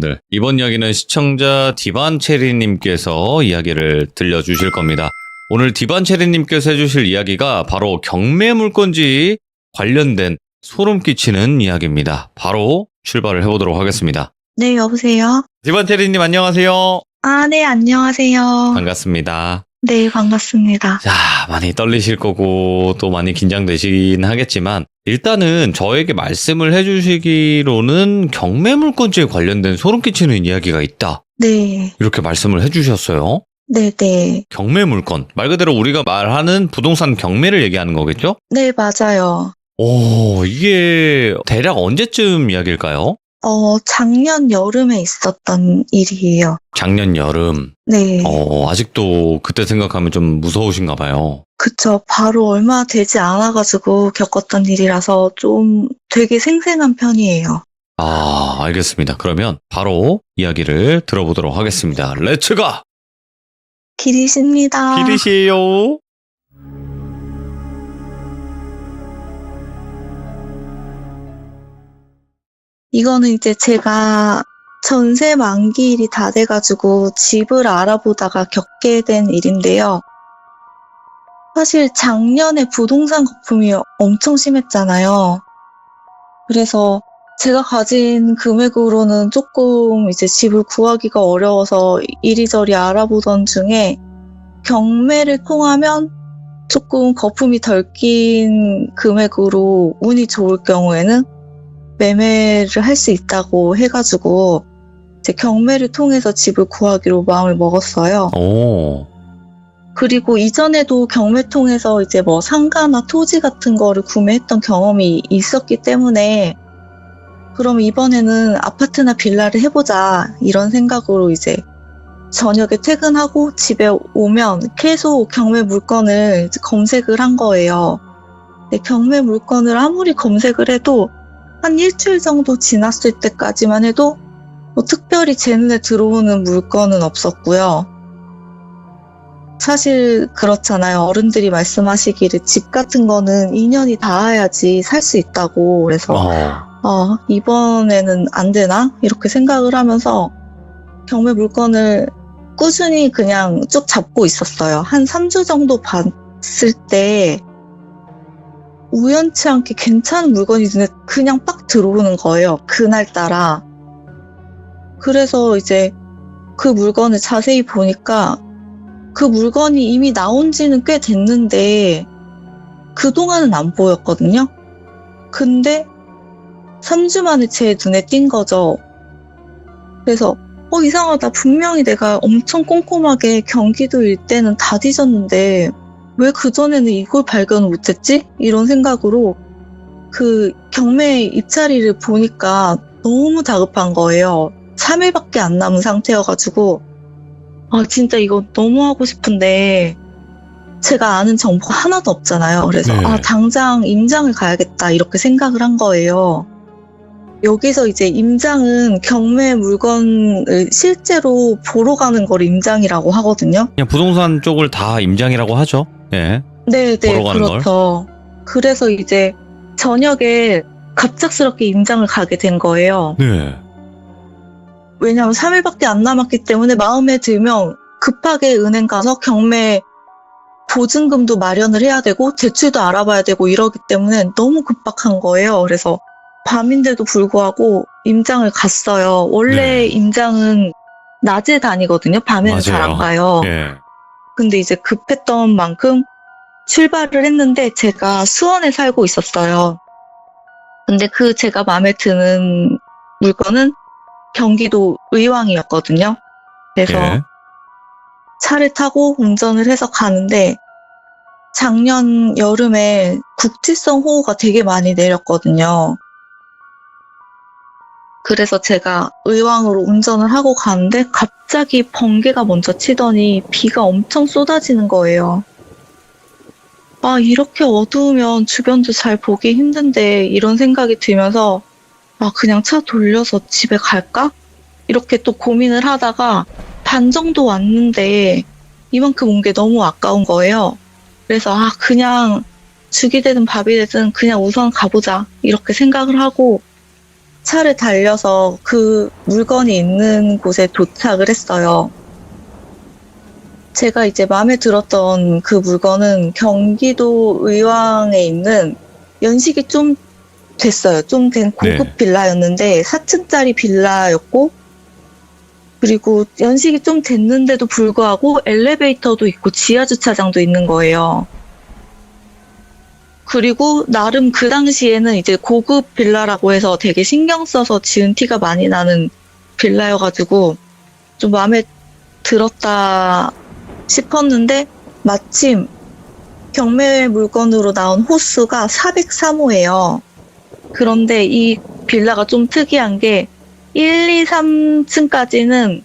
네, 이번 이야기는 시청자 디반체리님께서 이야기를 들려주실 겁니다. 오늘 디반체리님께서 해주실 이야기가 바로 경매 물건지 관련된 소름 끼치는 이야기입니다. 바로 출발을 해보도록 하겠습니다. 네, 여보세요? 디반체리님 안녕하세요. 네, 안녕하세요. 반갑습니다. 네, 반갑습니다. 자, 많이 떨리실 거고 또 많이 긴장되시긴 하겠지만 일단은 저에게 말씀을 해주시기로는 경매 물건지에 관련된 소름 끼치는 이야기가 있다. 네, 이렇게 말씀을 해주셨어요. 네. 경매 물건. 말 그대로 우리가 말하는 부동산 경매를 얘기하는 거겠죠? 네, 맞아요. 오, 이게 대략 언제쯤 이야기일까요? 작년 여름에 있었던 일이에요. 작년 여름. 네, 아직도 그때 생각하면 좀 무서우신가 봐요. 그쵸. 바로 얼마 되지 않아가지고 겪었던 일이라서 좀 되게 생생한 편이에요. 아, 알겠습니다. 그러면 바로 이야기를 들어보도록 하겠습니다. 렛츠가! 기리십니다. 기리시에요. 이거는 이제 제가 전세 만기일이 다 돼가지고 집을 알아보다가 겪게 된 일인데요. 사실 작년에 부동산 거품이 엄청 심했잖아요. 그래서 제가 가진 금액으로는 조금 이제 집을 구하기가 어려워서 이리저리 알아보던 중에 경매를 통하면 조금 거품이 덜 낀 금액으로 운이 좋을 경우에는 매매를 할 수 있다고 해가지고 이제 경매를 통해서 집을 구하기로 마음을 먹었어요. 오. 그리고 이전에도 경매 통해서 이제 뭐 상가나 토지 같은 거를 구매했던 경험이 있었기 때문에 그럼 이번에는 아파트나 빌라를 해보자 이런 생각으로 이제 저녁에 퇴근하고 집에 오면 계속 경매 물건을 이제 검색을 한 거예요. 근데 경매 물건을 아무리 검색을 해도 한 일주일 정도 지났을 때까지만 해도 뭐 특별히 제 눈에 들어오는 물건은 없었고요. 사실 그렇잖아요. 어른들이 말씀하시기를 집 같은 거는 인연이 닿아야지 살 수 있다고. 그래서 이번에는 안 되나? 이렇게 생각을 하면서 경매 물건을 꾸준히 그냥 쭉 잡고 있었어요. 한 3주 정도 봤을 때 우연치 않게 괜찮은 물건이 눈에 그냥 빡 들어오는 거예요. 그날따라. 그래서 이제 그 물건을 자세히 보니까 그 물건이 이미 나온 지는 꽤 됐는데 그동안은 안 보였거든요. 근데 3주 만에 제 눈에 띈 거죠. 그래서 이상하다. 분명히 내가 엄청 꼼꼼하게 경기도 일대는 다 뒤졌는데 왜 그전에는 이걸 발견을 못했지? 이런 생각으로 그 경매 입자리를 보니까 너무 다급한 거예요. 3일밖에 안 남은 상태여가지고 진짜 이거 너무 하고 싶은데 제가 아는 정보가 하나도 없잖아요. 그래서 네. 당장 임장을 가야겠다 이렇게 생각을 한 거예요. 여기서 이제 임장은 경매 물건을 실제로 보러 가는 걸 임장이라고 하거든요. 그냥 부동산 쪽을 다 임장이라고 하죠. 예. 네, 보러 가는 그렇죠. 그래서 이제 저녁에 갑작스럽게 임장을 가게 된 거예요. 네. 왜냐하면 3일밖에 안 남았기 때문에 마음에 들면 급하게 은행 가서 경매 보증금도 마련을 해야 되고 대출도 알아봐야 되고 이러기 때문에 너무 급박한 거예요. 그래서 밤인데도 불구하고 임장을 갔어요. 원래 네. 임장은 낮에 다니거든요. 밤에는 잘 안 가요. 예. 근데 이제 급했던 만큼 출발을 했는데 제가 수원에 살고 있었어요. 근데 그 제가 마음에 드는 물건은 경기도 의왕이었거든요. 그래서 예. 차를 타고 운전을 해서 가는데 작년 여름에 국지성 호우가 되게 많이 내렸거든요. 그래서 제가 의왕으로 운전을 하고 가는데 갑자기 번개가 먼저 치더니 비가 엄청 쏟아지는 거예요. 이렇게 어두우면 주변도 잘 보기 힘든데 이런 생각이 들면서 그냥 차 돌려서 집에 갈까? 이렇게 또 고민을 하다가 반 정도 왔는데 이만큼 온 게 너무 아까운 거예요. 그래서 그냥 죽이 되든 밥이 되든 그냥 우선 가보자 이렇게 생각을 하고 차를 달려서 그 물건이 있는 곳에 도착을 했어요. 제가 이제 마음에 들었던 그 물건은 경기도 의왕에 있는 연식이 좀 됐어요. 좀 된 고급 네. 빌라였는데 4층짜리 빌라였고, 그리고 연식이 좀 됐는데도 불구하고 엘리베이터도 있고 지하 주차장도 있는 거예요. 그리고 나름 그 당시에는 이제 고급 빌라라고 해서 되게 신경 써서 지은 티가 많이 나는 빌라여가지고 좀 마음에 들었다 싶었는데, 마침 경매 물건으로 나온 호수가 403호예요. 그런데 이 빌라가 좀 특이한 게 1, 2, 3층까지는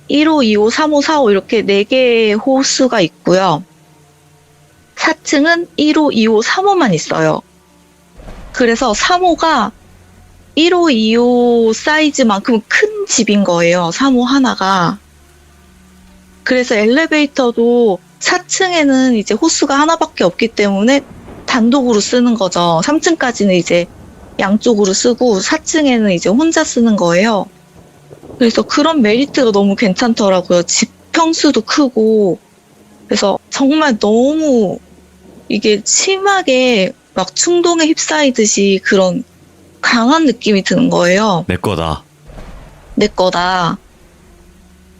1호, 2호, 3호, 4호 이렇게 4개의 호수가 있고요. 4층은 1호, 2호, 3호만 있어요. 그래서 3호가 1호, 2호 사이즈만큼 큰 집인 거예요. 3호 하나가. 그래서 엘리베이터도 4층에는 이제 호수가 하나밖에 없기 때문에 단독으로 쓰는 거죠. 3층까지는 이제 양쪽으로 쓰고 4층에는 이제 혼자 쓰는 거예요. 그래서 그런 메리트가 너무 괜찮더라고요. 집 평수도 크고. 그래서 정말 너무 이게 심하게 막 충동에 휩싸이듯이 그런 강한 느낌이 드는 거예요. 내 거다. 내 거다.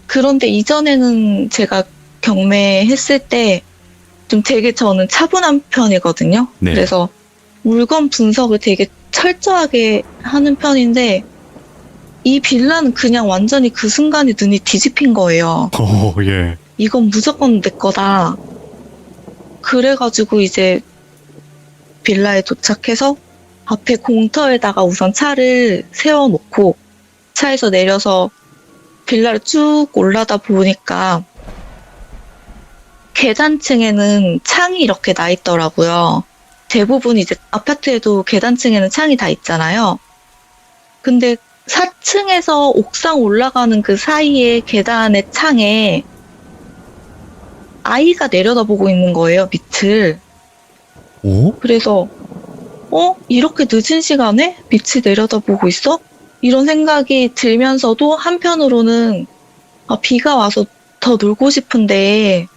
그런데 이전에는 제가 경매했을 때 좀 되게 저는 차분한 편이거든요. 네. 그래서 물건 분석을 되게 철저하게 하는 편인데, 이 빌라는 그냥 완전히 그 순간에 눈이 뒤집힌 거예요. 예. 이건 무조건 내 거다. 그래가지고 이제 빌라에 도착해서 앞에 공터에다가 우선 차를 세워놓고 차에서 내려서 빌라를 쭉 올라다 보니까 계단층에는 창이 이렇게 나 있더라고요. 대부분 이제 아파트에도 계단층에는 창이 다 있잖아요. 근데 4층에서 옥상 올라가는 그 사이에 계단의 창에 아이가 내려다보고 있는 거예요, 밑을. 오? 그래서 이렇게 늦은 시간에 밑을 내려다보고 있어? 이런 생각이 들면서도 한편으로는 비가 와서 더 놀고 싶은데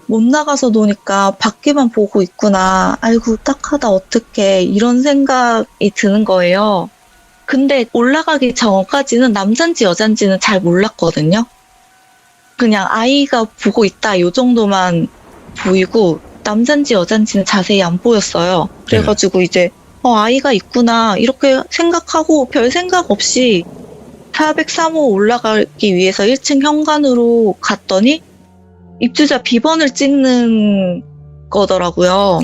못 나가서 노니까 밖에만 보고 있구나. 아이고 딱하다 어떡해. 이런 생각이 드는 거예요. 근데 올라가기 전까지는 남잔지 여잔지는 잘 몰랐거든요. 그냥 아이가 보고 있다 요 정도만 보이고 남잔지 여잔지는 자세히 안 보였어요. 그래가지고 이제 아이가 있구나 이렇게 생각하고 별 생각 없이 403호 올라가기 위해서 1층 현관으로 갔더니 입주자 비번을 찍는 거더라고요.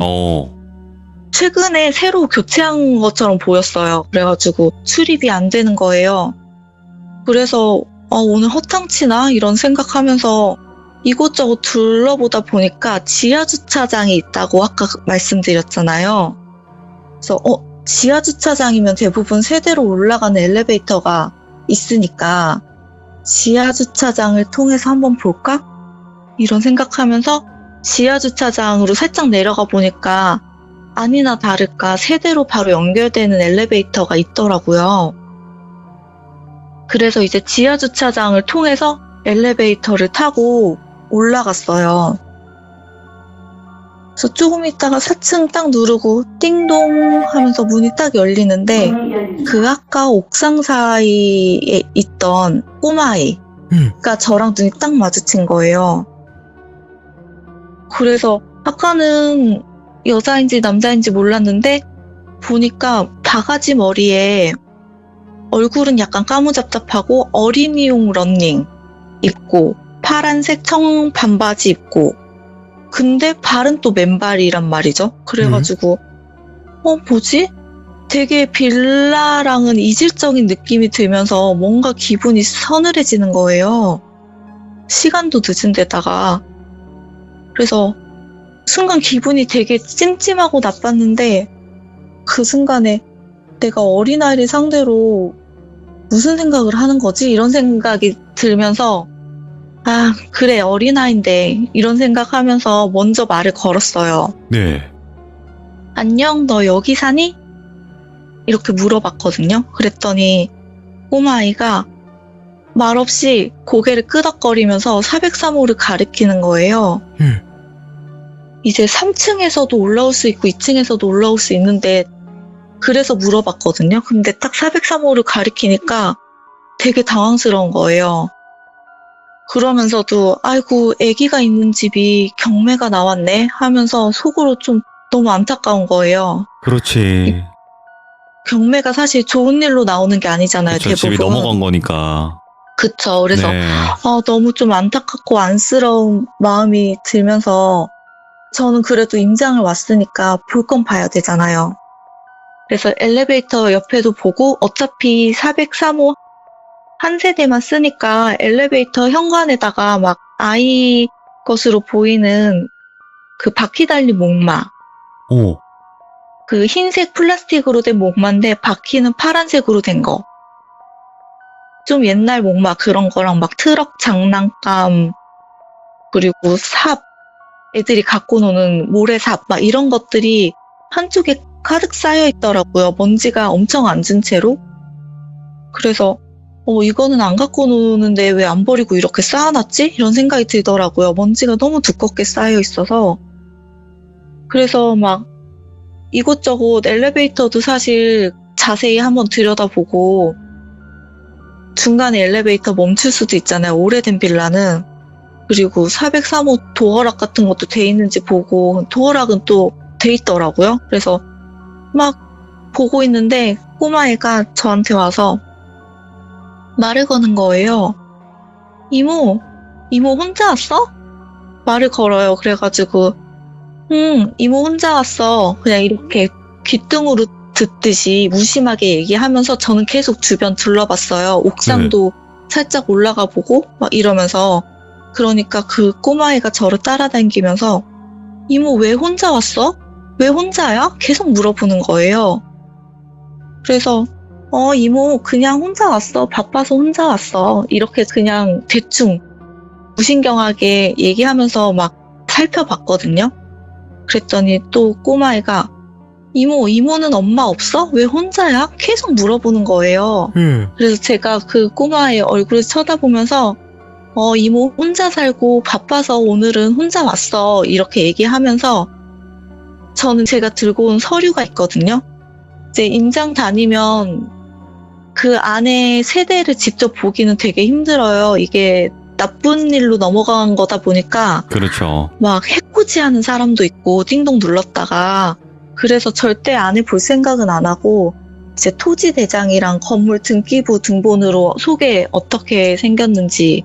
최근에 새로 교체한 것처럼 보였어요. 그래가지고 출입이 안 되는 거예요. 그래서 오늘 허탕치나 이런 생각하면서 이곳저곳 둘러보다 보니까 지하 주차장이 있다고 아까 말씀드렸잖아요. 그래서 지하 주차장이면 대부분 세대로 올라가는 엘리베이터가 있으니까 지하 주차장을 통해서 한번 볼까? 이런 생각하면서 지하 주차장으로 살짝 내려가 보니까 아니나 다를까 세대로 바로 연결되는 엘리베이터가 있더라고요. 그래서 이제 지하 주차장을 통해서 엘리베이터를 타고 올라갔어요. 그래서 조금 있다가 4층 딱 누르고 띵동 하면서 문이 딱 열리는데 그 아까 옥상 사이에 있던 꼬마아이가 저랑 눈이 딱 마주친 거예요. 그래서 아까는 여자인지 남자인지 몰랐는데 보니까 바가지 머리에 얼굴은 약간 까무잡잡하고 어린이용 러닝 입고 파란색 청 반바지 입고 근데 발은 또 맨발이란 말이죠. 그래가지고 뭐지? 되게 빌라랑은 이질적인 느낌이 들면서 뭔가 기분이 서늘해지는 거예요. 시간도 늦은 데다가. 그래서 순간 기분이 되게 찜찜하고 나빴는데 그 순간에 내가 어린아이를 상대로 무슨 생각을 하는 거지? 이런 생각이 들면서 그래 어린아이인데 이런 생각하면서 먼저 말을 걸었어요. 네. 안녕 너 여기 사니? 이렇게 물어봤거든요. 그랬더니 꼬마아이가 말없이 고개를 끄덕거리면서 403호를 가리키는 거예요. 이제 3층에서도 올라올 수 있고 2층에서도 올라올 수 있는데 그래서 물어봤거든요. 근데 딱 403호를 가리키니까 되게 당황스러운 거예요. 그러면서도 아이고 아기가 있는 집이 경매가 나왔네 하면서 속으로 좀 너무 안타까운 거예요. 그렇지. 경매가 사실 좋은 일로 나오는 게 아니잖아요. 그쵸, 집이 대부분. 넘어간 거니까. 그쵸. 그래서 네. 너무 좀 안타깝고 안쓰러운 마음이 들면서 저는 그래도 임장을 왔으니까 볼 건 봐야 되잖아요. 그래서 엘리베이터 옆에도 보고 어차피 403호 한 세대만 쓰니까 엘리베이터 현관에다가 막 아이 것으로 보이는 그 바퀴 달린 목마, 오. 그 흰색 플라스틱으로 된 목마인데 바퀴는 파란색으로 된 거. 좀 옛날 목마 그런 거랑 막 트럭 장난감, 그리고 삽, 애들이 갖고 노는 모래삽 막 이런 것들이 한쪽에 가득 쌓여 있더라고요. 먼지가 엄청 앉은 채로. 그래서 이거는 안 갖고 노는데 왜 안 버리고 이렇게 쌓아놨지? 이런 생각이 들더라고요. 먼지가 너무 두껍게 쌓여 있어서. 그래서 막 이곳저곳 엘리베이터도 사실 자세히 한번 들여다보고 중간에 엘리베이터 멈출 수도 있잖아요. 오래된 빌라는. 그리고 403호 도어락 같은 것도 돼 있는지 보고 도어락은 또 돼 있더라고요. 그래서 막 보고 있는데 꼬마애가 저한테 와서 말을 거는 거예요. 이모 혼자 왔어? 말을 걸어요. 그래가지고 이모 혼자 왔어. 그냥 이렇게 귓등으로 듣듯이 무심하게 얘기하면서 저는 계속 주변 둘러봤어요. 옥상도 살짝 올라가 보고 막 이러면서. 그러니까 그 꼬마애가 저를 따라다니면서 이모 왜 혼자 왔어? 왜 혼자야? 계속 물어보는 거예요. 그래서 이모 그냥 혼자 왔어. 바빠서 혼자 왔어. 이렇게 그냥 대충 무신경하게 얘기하면서 막 살펴봤거든요. 그랬더니 또 꼬마애가 이모는 엄마 없어? 왜 혼자야? 계속 물어보는 거예요. 그래서 제가 그 꼬마의 얼굴을 쳐다보면서 이모 혼자 살고 바빠서 오늘은 혼자 왔어. 이렇게 얘기하면서 저는 제가 들고 온 서류가 있거든요. 이제 임장 다니면 그 안에 세대를 직접 보기는 되게 힘들어요. 이게 나쁜 일로 넘어간 거다 보니까 그렇죠. 막 해코지하는 사람도 있고 띵동 눌렀다가 그래서 절대 안에 볼 생각은 안 하고 이제 토지 대장이랑 건물 등기부 등본으로 속에 어떻게 생겼는지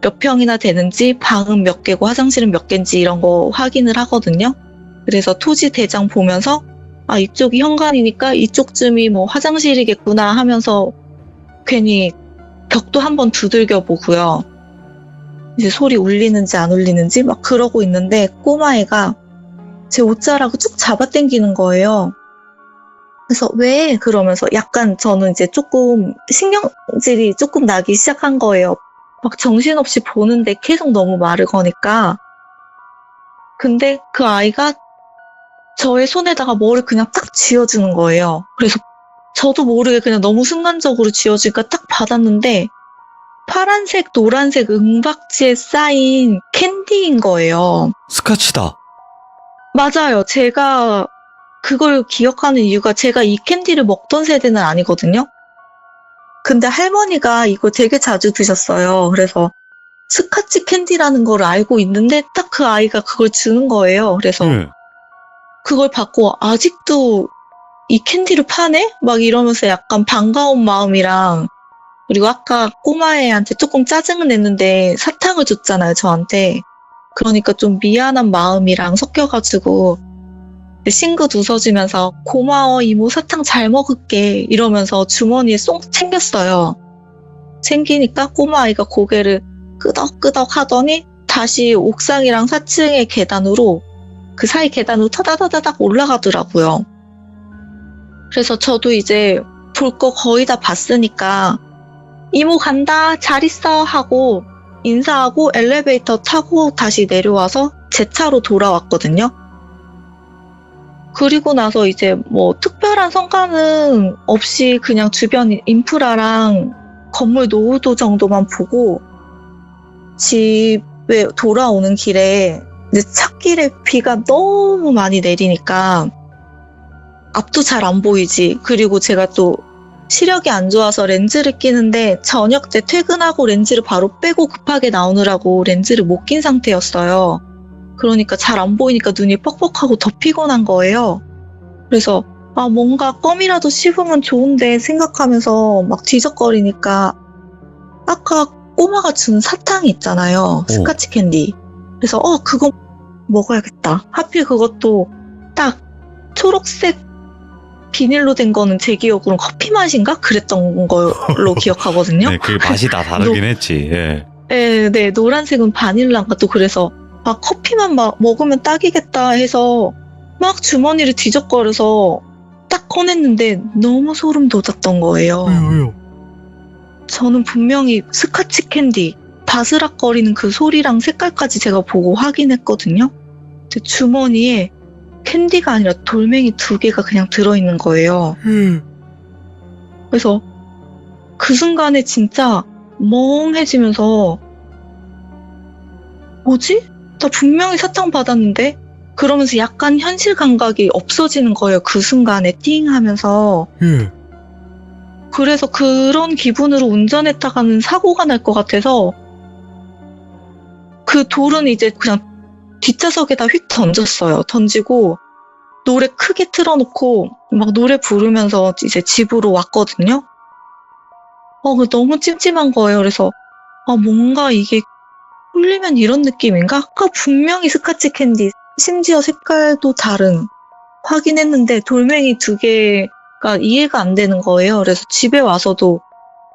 몇 평이나 되는지 방은 몇 개고 화장실은 몇 개인지 이런 거 확인을 하거든요. 그래서 토지 대장 보면서 이쪽이 현관이니까 이쪽쯤이 뭐 화장실이겠구나 하면서 괜히 벽도 한번 두들겨 보고요. 이제 소리 울리는지 안 울리는지 막 그러고 있는데 꼬마애가 제 옷자락을 쭉 잡아당기는 거예요. 그래서 왜? 그러면서 약간 저는 이제 조금 신경질이 조금 나기 시작한 거예요. 막 정신없이 보는데 계속 너무 말을 거니까. 근데 그 아이가 저의 손에다가 뭐를 그냥 딱 쥐어주는 거예요. 그래서 저도 모르게 그냥 너무 순간적으로 쥐어주니까 딱 받았는데 파란색, 노란색 은박지에 쌓인 캔디인 거예요. 스카치다. 맞아요. 제가 그걸 기억하는 이유가 제가 이 캔디를 먹던 세대는 아니거든요. 근데 할머니가 이거 되게 자주 드셨어요. 그래서 스카치 캔디라는 걸 알고 있는데 딱 그 아이가 그걸 주는 거예요. 그래서 그걸 받고 아직도 이 캔디를 파네? 막 이러면서 약간 반가운 마음이랑 그리고 아까 꼬마애한테 조금 짜증을 냈는데 사탕을 줬잖아요, 저한테. 그러니까 좀 미안한 마음이랑 섞여가지고 싱긋 웃어주면서 고마워 이모 사탕 잘 먹을게 이러면서 주머니에 쏙 챙겼어요. 챙기니까 꼬마아이가 고개를 끄덕끄덕 하더니 다시 옥상이랑 4층의 계단으로 그 사이 계단으로 타다다다닥 올라가더라고요. 그래서 저도 이제 볼 거 거의 다 봤으니까 이모 간다 잘 있어 하고 인사하고 엘리베이터 타고 다시 내려와서 제 차로 돌아왔거든요. 그리고 나서 이제 뭐 특별한 성과는 없이 그냥 주변 인프라랑 건물 노후도 정도만 보고 집에 돌아오는 길에 이제 찻길에 비가 너무 많이 내리니까 앞도 잘 안 보이지. 그리고 제가 또 시력이 안 좋아서 렌즈를 끼는데 저녁 때 퇴근하고 렌즈를 바로 빼고 급하게 나오느라고 렌즈를 못 낀 상태였어요. 그러니까 잘 안 보이니까 눈이 뻑뻑하고 더 피곤한 거예요. 그래서 뭔가 껌이라도 씹으면 좋은데 생각하면서 막 뒤적거리니까 아까 꼬마가 준 사탕이 있잖아요. 스카치 캔디. 그래서 그거 먹어야겠다. 하필 그것도 딱 초록색 비닐로 된 거는 제 기억으로는 커피 맛인가? 그랬던 걸로 기억하거든요. 네, 그 맛이 다 다르긴 했지. 예. 네, 노란색은 바닐라인가 또 그래서 커피만 먹으면 딱이겠다 해서 막 주머니를 뒤적거려서 딱 꺼냈는데 너무 소름 돋았던 거예요. 왜요? 저는 분명히 스카치 캔디, 바스락거리는 그 소리랑 색깔까지 제가 보고 확인했거든요. 근데 주머니에 캔디가 아니라 돌멩이 2개가 그냥 들어있는 거예요. 그래서 그 순간에 진짜 멍해지면서 뭐지? 나 분명히 사탕 받았는데? 그러면서 약간 현실 감각이 없어지는 거예요. 그 순간에 띵 하면서. 그래서 그런 기분으로 운전했다가는 사고가 날 것 같아서 그 돌은 이제 그냥 뒷좌석에다 휙 던졌어요. 던지고 노래 크게 틀어놓고 막 노래 부르면서 이제 집으로 왔거든요. 너무 찜찜한 거예요. 그래서 뭔가 이게 홀리면 이런 느낌인가? 아까 분명히 스카치 캔디, 심지어 색깔도 다른 확인했는데 돌멩이 2개가 이해가 안 되는 거예요. 그래서 집에 와서도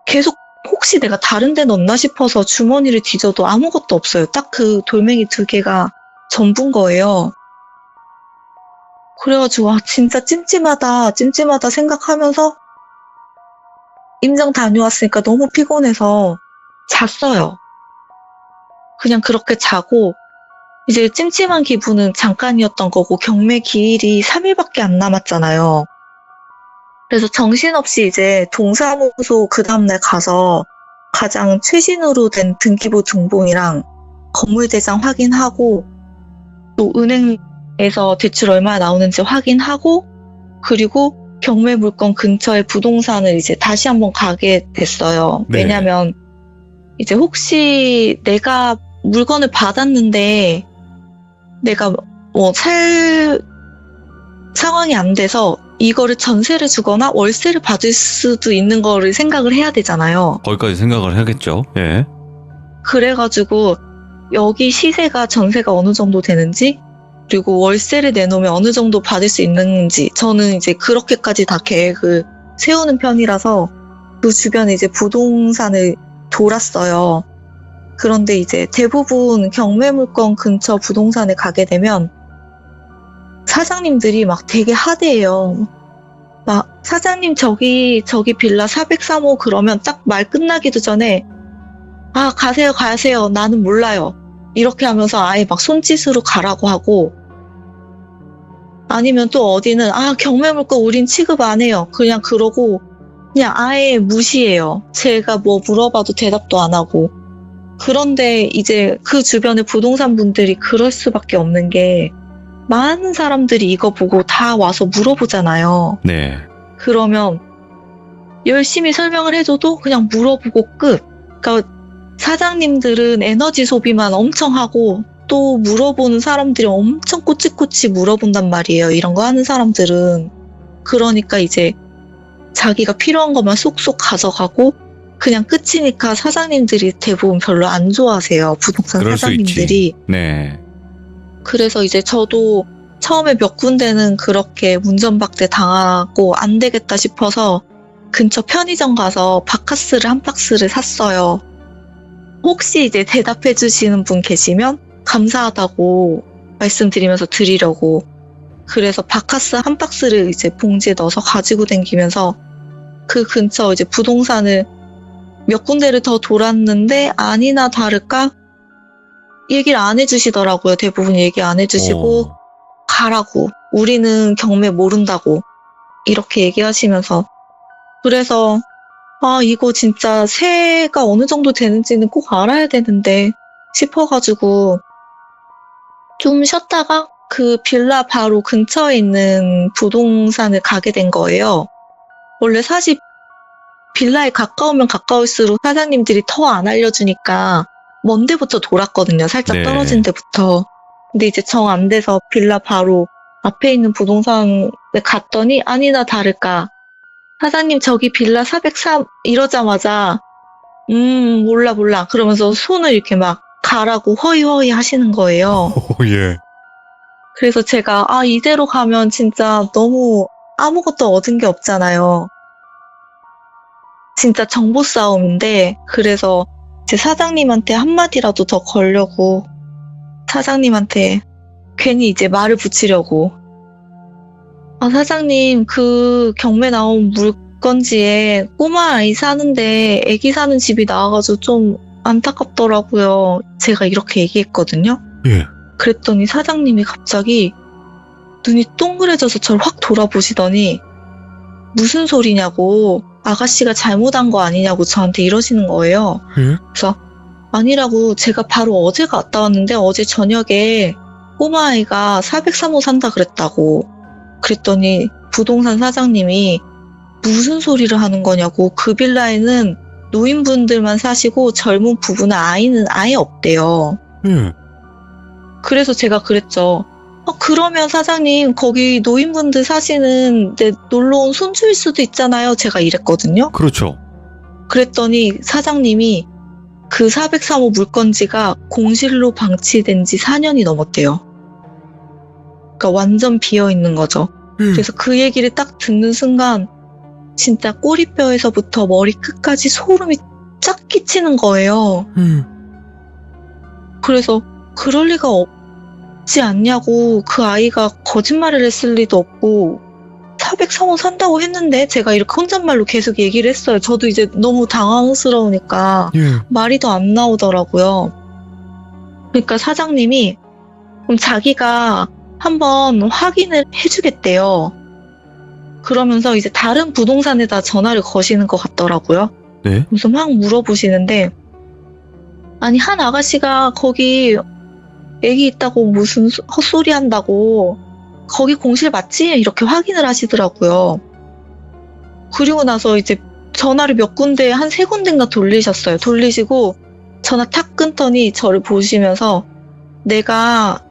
계속 혹시 내가 다른 데 넣나 싶어서 주머니를 뒤져도 아무것도 없어요. 딱 그 돌멩이 2개가 전부인 거예요. 그래가지고 진짜 찜찜하다 생각하면서 임장 다녀왔으니까 너무 피곤해서 잤어요. 그냥 그렇게 자고 이제 찜찜한 기분은 잠깐이었던 거고 경매 기일이 3일밖에 안 남았잖아요. 그래서 정신없이 이제 동사무소 그 다음날 가서 가장 최신으로 된 등기부 등본이랑 건물대장 확인하고 또 은행에서 대출 얼마 나오는지 확인하고 그리고 경매 물건 근처의 부동산을 이제 다시 한번 가게 됐어요. 네. 왜냐면 이제 혹시 내가 물건을 받았는데 내가 살 상황이 안 돼서 이거를 전세를 주거나 월세를 받을 수도 있는 거를 생각을 해야 되잖아요. 거기까지 생각을 해야겠죠. 예. 그래가지고 여기 시세가 전세가 어느 정도 되는지 그리고 월세를 내놓으면 어느 정도 받을 수 있는지 저는 이제 그렇게까지 다 계획을 세우는 편이라서 그 주변에 이제 부동산을 돌았어요. 그런데 이제 대부분 경매물건 근처 부동산에 가게 되면 사장님들이 막 되게 하대해요. 막 사장님 저기 빌라 403호 그러면 딱 말 끝나기도 전에 가세요 나는 몰라요 이렇게 하면서 아예 막 손짓으로 가라고 하고 아니면 또 어디는 경매물건 우린 취급 안 해요 그냥 그러고 그냥 아예 무시해요. 제가 뭐 물어봐도 대답도 안 하고. 그런데 이제 그 주변의 부동산 분들이 그럴 수밖에 없는 게 많은 사람들이 이거 보고 다 와서 물어보잖아요. 네. 그러면 열심히 설명을 해줘도 그냥 물어보고 끝. 그러니까 사장님들은 에너지 소비만 엄청 하고 또 물어보는 사람들이 엄청 꼬치꼬치 물어본단 말이에요. 이런 거 하는 사람들은. 그러니까 이제 자기가 필요한 것만 쏙쏙 가져가고 그냥 끝이니까 사장님들이 대부분 별로 안 좋아하세요. 부동산 그럴 수 사장님들이. 있지. 네. 그래서 이제 저도 처음에 몇 군데는 그렇게 운전박대 당하고 안 되겠다 싶어서 근처 편의점 가서 바카스를 한 박스를 샀어요. 혹시 이제 대답해 주시는 분 계시면 감사하다고 말씀드리면서 드리려고. 그래서 바카스 한 박스를 이제 봉지에 넣어서 가지고 다니면서 그 근처 이제 부동산을 몇 군데를 더 돌았는데 아니나 다를까 얘기를 안 해주시더라고요. 대부분 얘기 안 해주시고 가라고. 우리는 경매 모른다고. 이렇게 얘기하시면서. 그래서 이거 진짜 세가 어느 정도 되는지는 꼭 알아야 되는데 싶어가지고 좀 쉬었다가 그 빌라 바로 근처에 있는 부동산을 가게 된 거예요. 원래 사실 빌라에 가까우면 가까울수록 사장님들이 더 안 알려주니까 먼 데부터 돌았거든요. 살짝 네. 떨어진 데부터. 근데 이제 정 안 돼서 빌라 바로 앞에 있는 부동산에 갔더니 아니나 다를까 사장님 저기 빌라 403 이러자마자 몰라 그러면서 손을 이렇게 막 가라고 허이허이 하시는 거예요. 예. 그래서 제가 이대로 가면 진짜 너무 아무것도 얻은 게 없잖아요. 진짜 정보 싸움인데 그래서 제 사장님한테 한마디라도 더 걸려고 사장님한테 괜히 이제 말을 붙이려고 사장님 그 경매 나온 물건지에 꼬마 아이 사는데 애기 사는 집이 나와가지고 좀 안타깝더라고요. 제가 이렇게 얘기했거든요. 예. 그랬더니 사장님이 갑자기 눈이 동그래져서 저를 확 돌아보시더니 무슨 소리냐고 아가씨가 잘못한 거 아니냐고 저한테 이러시는 거예요. 예? 그래서 아니라고 제가 바로 어제 갔다 왔는데 어제 저녁에 꼬마아이가 403호 산다 그랬다고. 그랬더니 부동산 사장님이 무슨 소리를 하는 거냐고 그 빌라에는 노인분들만 사시고 젊은 부부나 아이는 아예 없대요. 예. 그래서 제가 그랬죠. 그러면 사장님 거기 노인분들 사시는데 놀러온 손주일 수도 있잖아요. 제가 이랬거든요. 그렇죠. 그랬더니 사장님이 그 403호 물건지가 공실로 방치된 지 4년이 넘었대요. 그러니까 완전 비어있는 거죠. 그래서 그 얘기를 딱 듣는 순간 진짜 꼬리뼈에서부터 머리 끝까지 소름이 쫙 끼치는 거예요. 그래서 그럴 리가 없지 않냐고 그 아이가 거짓말을 했을 리도 없고 403호 산다고 했는데 제가 이렇게 혼잣말로 계속 얘기를 했어요. 저도 이제 너무 당황스러우니까 예. 말이 더 안 나오더라고요. 그러니까 사장님이 그럼 자기가 한번 확인을 해주겠대요. 그러면서 이제 다른 부동산에다 전화를 거시는 것 같더라고요. 네. 그래서 막 물어보시는데 아니 한 아가씨가 거기 애기 있다고 무슨 헛소리 한다고 거기 공실 맞지? 이렇게 확인을 하시더라고요. 그리고 나서 이제 전화를 몇 군데 한 3군데인가 돌리셨어요. 돌리시고 전화 탁 끊더니 저를 보시면서 내가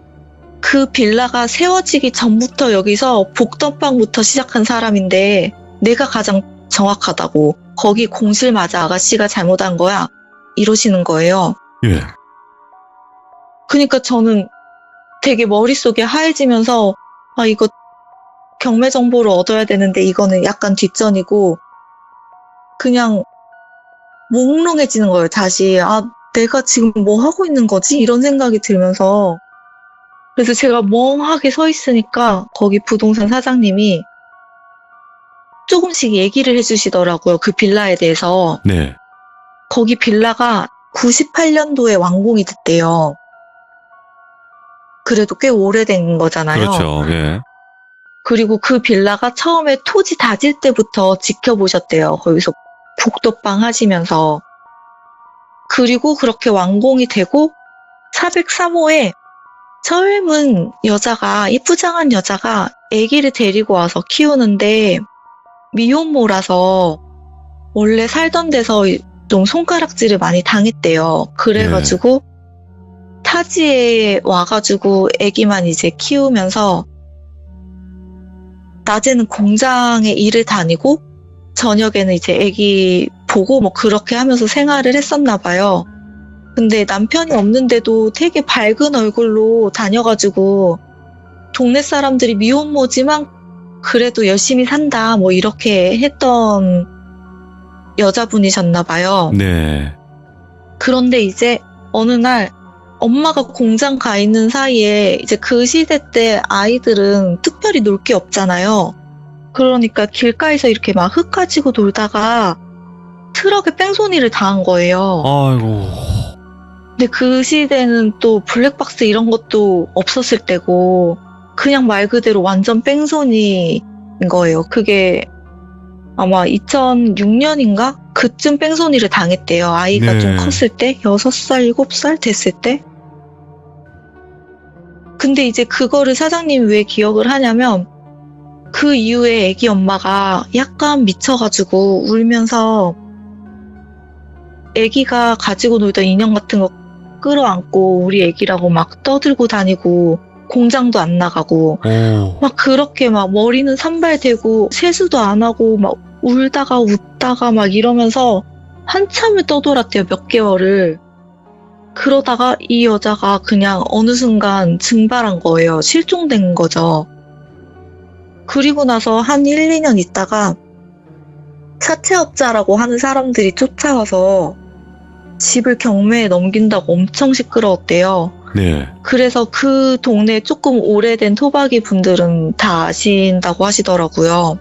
그 빌라가 세워지기 전부터 여기서 복덕방부터 시작한 사람인데 내가 가장 정확하다고 거기 공실 맞아 아가씨가 잘못한 거야 이러시는 거예요. 예. 그러니까 저는 되게 머릿속이 하얘지면서 이거 경매 정보를 얻어야 되는데 이거는 약간 뒷전이고 그냥 몽롱해지는 거예요. 다시 내가 지금 뭐 하고 있는 거지? 이런 생각이 들면서 그래서 제가 멍하게 서 있으니까 거기 부동산 사장님이 조금씩 얘기를 해주시더라고요. 그 빌라에 대해서. 네. 거기 빌라가 98년도에 완공이 됐대요. 그래도 꽤 오래된 거잖아요. 그렇죠. 예. 그리고 그 빌라가 처음에 토지 다질 때부터 지켜보셨대요. 거기서 복덕방 하시면서. 그리고 그렇게 완공이 되고 403호에 젊은 여자가 이쁘장한 여자가 아기를 데리고 와서 키우는데 미혼모라서 원래 살던 데서 좀 손가락질을 많이 당했대요. 그래가지고 타지에 와가지고 아기만 이제 키우면서 낮에는 공장에 일을 다니고 저녁에는 이제 아기 보고 뭐 그렇게 하면서 생활을 했었나 봐요. 근데 남편이 없는데도 되게 밝은 얼굴로 다녀가지고 동네 사람들이 미혼모지만 그래도 열심히 산다 뭐 이렇게 했던 여자분이셨나 봐요. 네. 그런데 이제 어느 날 엄마가 공장 가 있는 사이에 이제 그 시대 때 아이들은 특별히 놀 게 없잖아요. 그러니까 길가에서 이렇게 막 흙 가지고 놀다가 트럭에 뺑소니를 당한 거예요. 아이고. 근데 그 시대는 또 블랙박스 이런 것도 없었을 때고 그냥 말 그대로 완전 뺑소니인 거예요. 그게 아마 2006년인가? 그쯤 뺑소니를 당했대요. 아이가 네. 좀 컸을 때? 6살, 7살 됐을 때? 근데 이제 그거를 사장님이 왜 기억을 하냐면 그 이후에 애기 엄마가 약간 미쳐가지고 울면서 애기가 가지고 놀던 인형 같은 거 끌어안고 우리 애기라고 막 떠들고 다니고 공장도 안 나가고 오. 막 그렇게 막 머리는 산발대고 세수도 안 하고 막 울다가 웃다가 막 이러면서 한참을 떠돌았대요, 몇 개월을. 그러다가 이 여자가 그냥 어느 순간 증발한 거예요. 실종된 거죠. 그리고 나서 한 1, 2년 있다가 사채업자라고 하는 사람들이 쫓아와서 집을 경매에 넘긴다고 엄청 시끄러웠대요. 네. 그래서 그 동네 조금 오래된 토박이 분들은 다 아신다고 하시더라고요.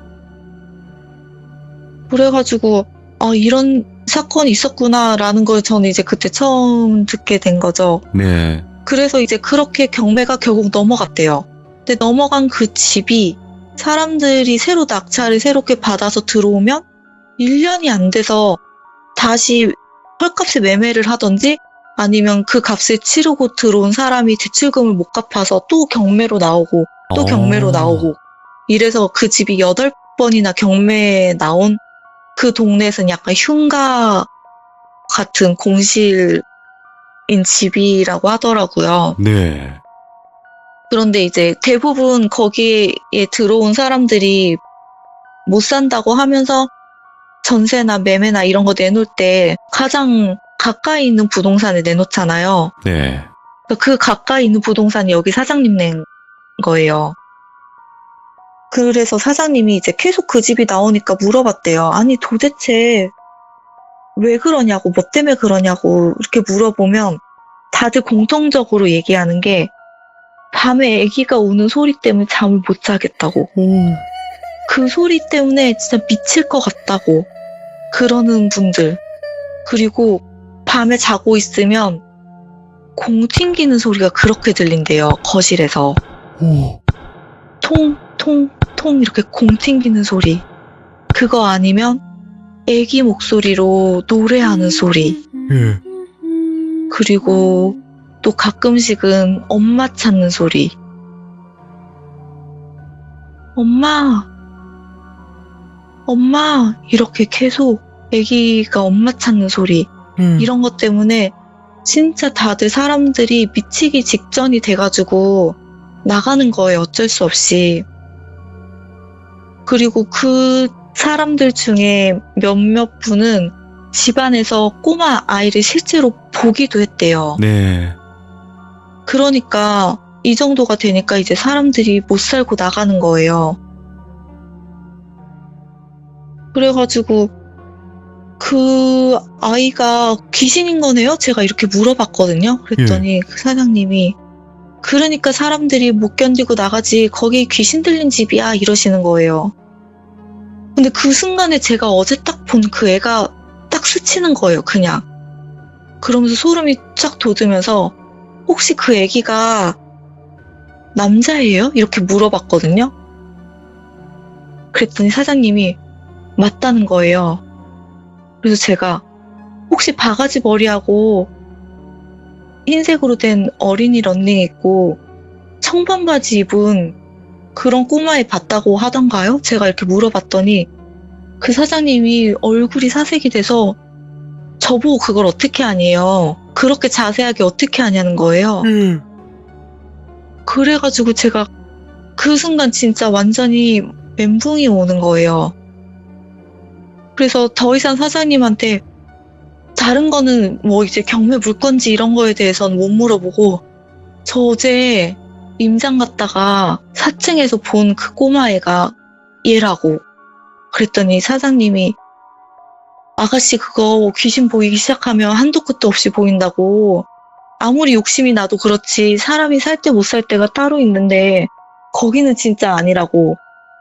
그래가지고 이런 사건이 있었구나라는 걸 저는 이제 그때 처음 듣게 된 거죠. 네. 그래서 이제 그렇게 경매가 결국 넘어갔대요. 근데 넘어간 그 집이 사람들이 새로 낙찰을 새롭게 받아서 들어오면 1년이 안 돼서 다시 헐값에 매매를 하던지 아니면 그 값을 치르고 들어온 사람이 대출금을 못 갚아서 또 경매로 나오고 또 경매로 나오고 이래서 그 집이 8번이나 경매에 나온 그 동네에서는 약간 흉가 같은 공실인 집이라고 하더라고요. 네. 그런데 이제 대부분 거기에 들어온 사람들이 못 산다고 하면서 전세나 매매나 이런 거 내놓을 때 가장 가까이 있는 부동산에 내놓잖아요. 네. 그 가까이 있는 부동산이 여기 사장님 낸 거예요. 그래서 사장님이 이제 계속 그 집이 나오니까 물어봤대요. 아니 도대체 왜 그러냐고, 뭐 때문에 그러냐고 이렇게 물어보면 다들 공통적으로 얘기하는 게 밤에 아기가 우는 소리 때문에 잠을 못 자겠다고. 그 소리 때문에 진짜 미칠 것 같다고 그러는 분들. 그리고 밤에 자고 있으면 공 튕기는 소리가 그렇게 들린대요. 거실에서. 통, 통, 통 이렇게 공 튕기는 소리. 그거 아니면 애기 목소리로 노래하는 소리. 예. 그리고 또 가끔씩은 엄마 찾는 소리. 엄마, 엄마 이렇게 계속 애기가 엄마 찾는 소리. 이런 것 때문에 진짜 다들 사람들이 미치기 직전이 돼가지고 나가는 거예요. 어쩔 수 없이. 그리고 그 사람들 중에 몇몇 분은 집안에서 꼬마 아이를 실제로 보기도 했대요. 네. 그러니까 이 정도가 되니까 이제 사람들이 못 살고 나가는 거예요. 그래가지고 그 아이가 귀신인 거네요? 제가 이렇게 물어봤거든요. 그랬더니 그 사장님이 그러니까 사람들이 못 견디고 나가지 거기 귀신 들린 집이야 이러시는 거예요. 근데 그 순간에 제가 어제 딱 본 그 애가 딱 스치는 거예요. 그냥. 그러면서 소름이 쫙 돋으면서 혹시 그 애기가 남자예요? 이렇게 물어봤거든요. 그랬더니 사장님이 맞다는 거예요. 그래서 제가 혹시 바가지 머리하고 흰색으로 된 어린이 런닝 입고 청반 바지 입은 그런 꼬마애 봤다고 하던가요? 제가 이렇게 물어봤더니 그 사장님이 얼굴이 사색이 돼서 저보고 그걸 어떻게 아니에요? 그렇게 자세하게 어떻게 아냐는 거예요. 그래가지고 제가 그 순간 진짜 완전히 멘붕이 오는 거예요. 그래서 더 이상 사장님한테 다른 거는 뭐 이제 경매 물건지 이런 거에 대해서는 못 물어보고 저 어제 임장 갔다가 4층에서 본 그 꼬마애가 얘라고. 그랬더니 사장님이 아가씨 그거 귀신 보이기 시작하면 한도 끝도 없이 보인다고. 아무리 욕심이 나도 그렇지 사람이 살 때 못 살 때가 따로 있는데 거기는 진짜 아니라고.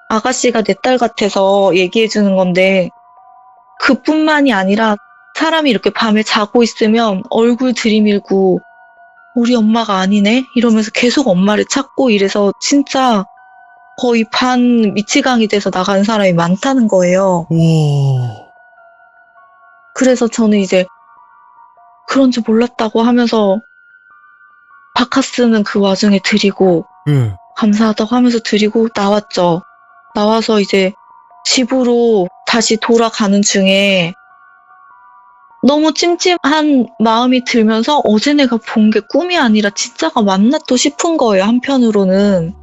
아가씨가 내 딸 같아서 얘기해 주는 건데 그뿐만이 아니라 사람이 이렇게 밤에 자고 있으면 얼굴 들이밀고 우리 엄마가 아니네? 이러면서 계속 엄마를 찾고 이래서 진짜 거의 반 미치광이 돼서 나간 사람이 많다는 거예요. 우와. 그래서 저는 이제 그런 줄 몰랐다고 하면서 바카스는 그 와중에 드리고 예. 감사하다고 하면서 드리고 나왔죠. 나와서 이제 집으로 다시 돌아가는 중에 너무 찜찜한 마음이 들면서 어제 내가 본 게 꿈이 아니라 진짜가 맞나 또 싶은 거예요, 한편으로는.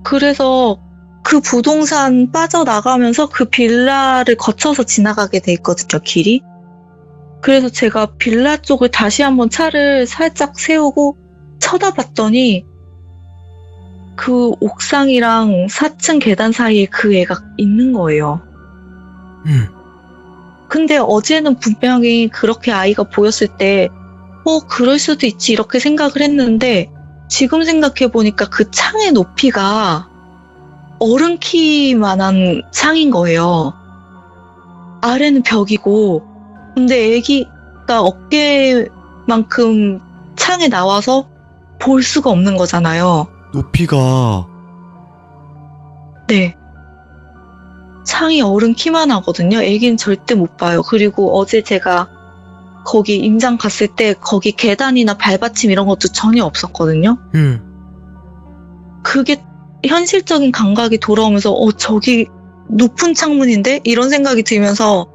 그래서 그 부동산 빠져나가면서 그 빌라를 거쳐서 지나가게 돼 있거든요, 길이. 그래서 제가 빌라 쪽을 다시 한번 차를 살짝 세우고 쳐다봤더니 그 옥상이랑 4층 계단 사이에 그 애가 있는 거예요. 근데 어제는 분명히 그렇게 아이가 보였을 때 그럴 수도 있지 이렇게 생각을 했는데 지금 생각해보니까 그 창의 높이가 어른 키만한 창인 거예요. 아래는 벽이고 근데 애기가 어깨만큼 창에 나와서 볼 수가 없는 거잖아요. 높이가. 네. 창이 어른 키만 하거든요. 애기는 절대 못 봐요. 그리고 어제 제가 거기 임장 갔을 때 거기 계단이나 발받침 이런 것도 전혀 없었거든요. 그게 현실적인 감각이 돌아오면서 저기 높은 창문인데? 이런 생각이 들면서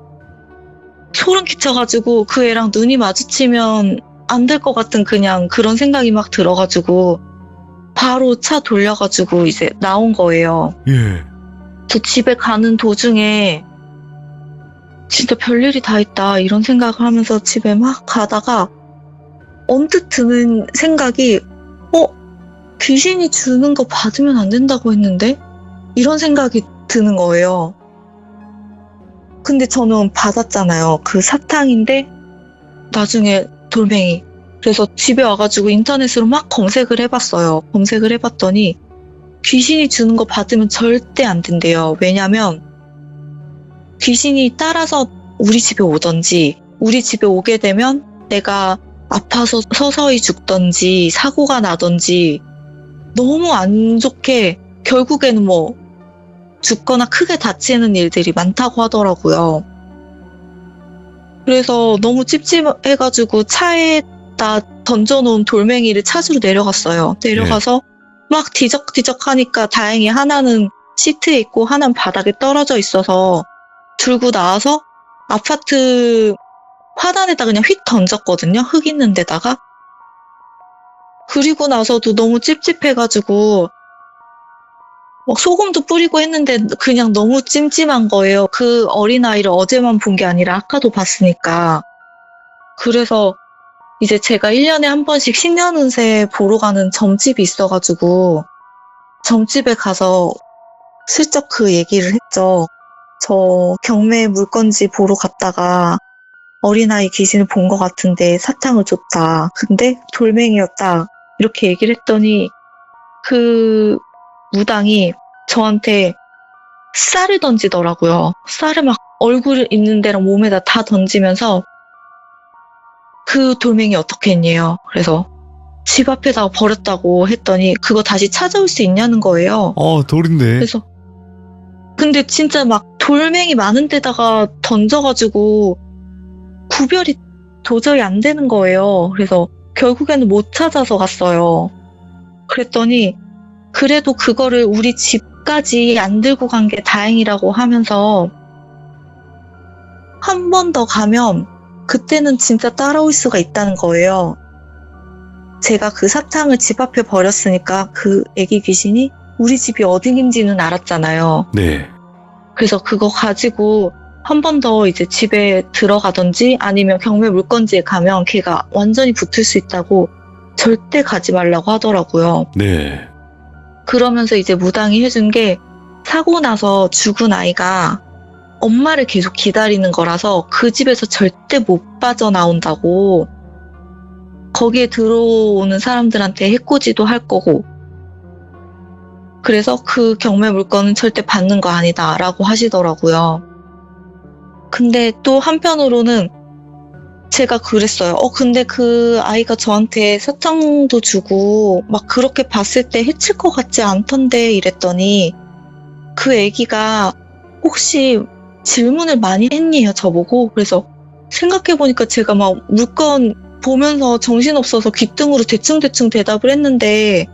소름 끼쳐가지고 그 애랑 눈이 마주치면 안 될 것 같은 그냥 그런 생각이 막 들어가지고 바로 차 돌려가지고 이제 나온 거예요. 예. 저 집에 가는 도중에 진짜 별일이 다 있다 이런 생각을 하면서 집에 막 가다가 언뜻 드는 생각이 귀신이 주는 거 받으면 안 된다고 했는데? 이런 생각이 드는 거예요. 근데 저는 받았잖아요. 그 사탕인데 나중에 돌멩이. 그래서 집에 와가지고 인터넷으로 막 검색을 해봤어요. 검색을 해봤더니 귀신이 주는 거 받으면 절대 안 된대요. 왜냐면 귀신이 따라서 우리 집에 오던지 우리 집에 오게 되면 내가 아파서 서서히 죽던지 사고가 나던지 너무 안 좋게 결국에는 죽거나 크게 다치는 일들이 많다고 하더라고요. 그래서 너무 찝찝해가지고 차에다 던져놓은 돌멩이를 찾으러 내려갔어요. 내려가서 막 뒤적뒤적 하니까 다행히 하나는 시트에 있고 하나는 바닥에 떨어져 있어서 들고 나와서 아파트 화단에다 그냥 휙 던졌거든요. 흙 있는 데다가. 그리고 나서도 너무 찝찝해가지고 막 소금도 뿌리고 했는데 그냥 너무 찜찜한 거예요. 그 어린아이를 어제만 본 게 아니라 아까도 봤으니까. 그래서 이제 제가 1년에 한 번씩 신년운세 보러 가는 점집이 있어가지고 점집에 가서 슬쩍 그 얘기를 했죠. 저 경매 물건지 보러 갔다가 어린아이 귀신을 본 것 같은데 사탕을 줬다. 근데 돌멩이였다. 이렇게 얘기를 했더니 그 무당이 저한테 쌀을 던지더라고요. 쌀을 막 얼굴 있는 데랑 몸에다 다 던지면서 그 돌멩이 어떻게 했냐요. 그래서 집 앞에다가 버렸다고 했더니 그거 다시 찾아올 수 있냐는 거예요. 돌인데. 그래서 근데 진짜 막 돌멩이 많은 데다가 던져가지고 구별이 도저히 안 되는 거예요. 그래서 결국에는 못 찾아서 갔어요. 그랬더니 그래도 그거를 우리 집까지 안 들고 간 게 다행이라고 하면서 한 번 더 가면 그때는 진짜 따라올 수가 있다는 거예요. 제가 그 사탕을 집 앞에 버렸으니까 그 애기 귀신이 우리 집이 어딘지는 알았잖아요. 네. 그래서 그거 가지고 한 번 더 이제 집에 들어가든지 아니면 경매 물건지에 가면 걔가 완전히 붙을 수 있다고 절대 가지 말라고 하더라고요. 네. 그러면서 이제 무당이 해준 게 사고 나서 죽은 아이가 엄마를 계속 기다리는 거라서 그 집에서 절대 못 빠져나온다고, 거기에 들어오는 사람들한테 해코지도 할 거고, 그래서 그 경매 물건은 절대 받는 거 아니다 라고 하시더라고요. 근데 또 한편으로는 제가 그랬어요. 근데 그 아이가 저한테 사탕도 주고 막 그렇게 봤을 때 해칠 것 같지 않던데 이랬더니 그 애기가 혹시 질문을 많이 했니요, 저보고. 그래서 생각해보니까 제가 막 물건 보면서 정신없어서 귓등으로 대충대충 대답을 했는데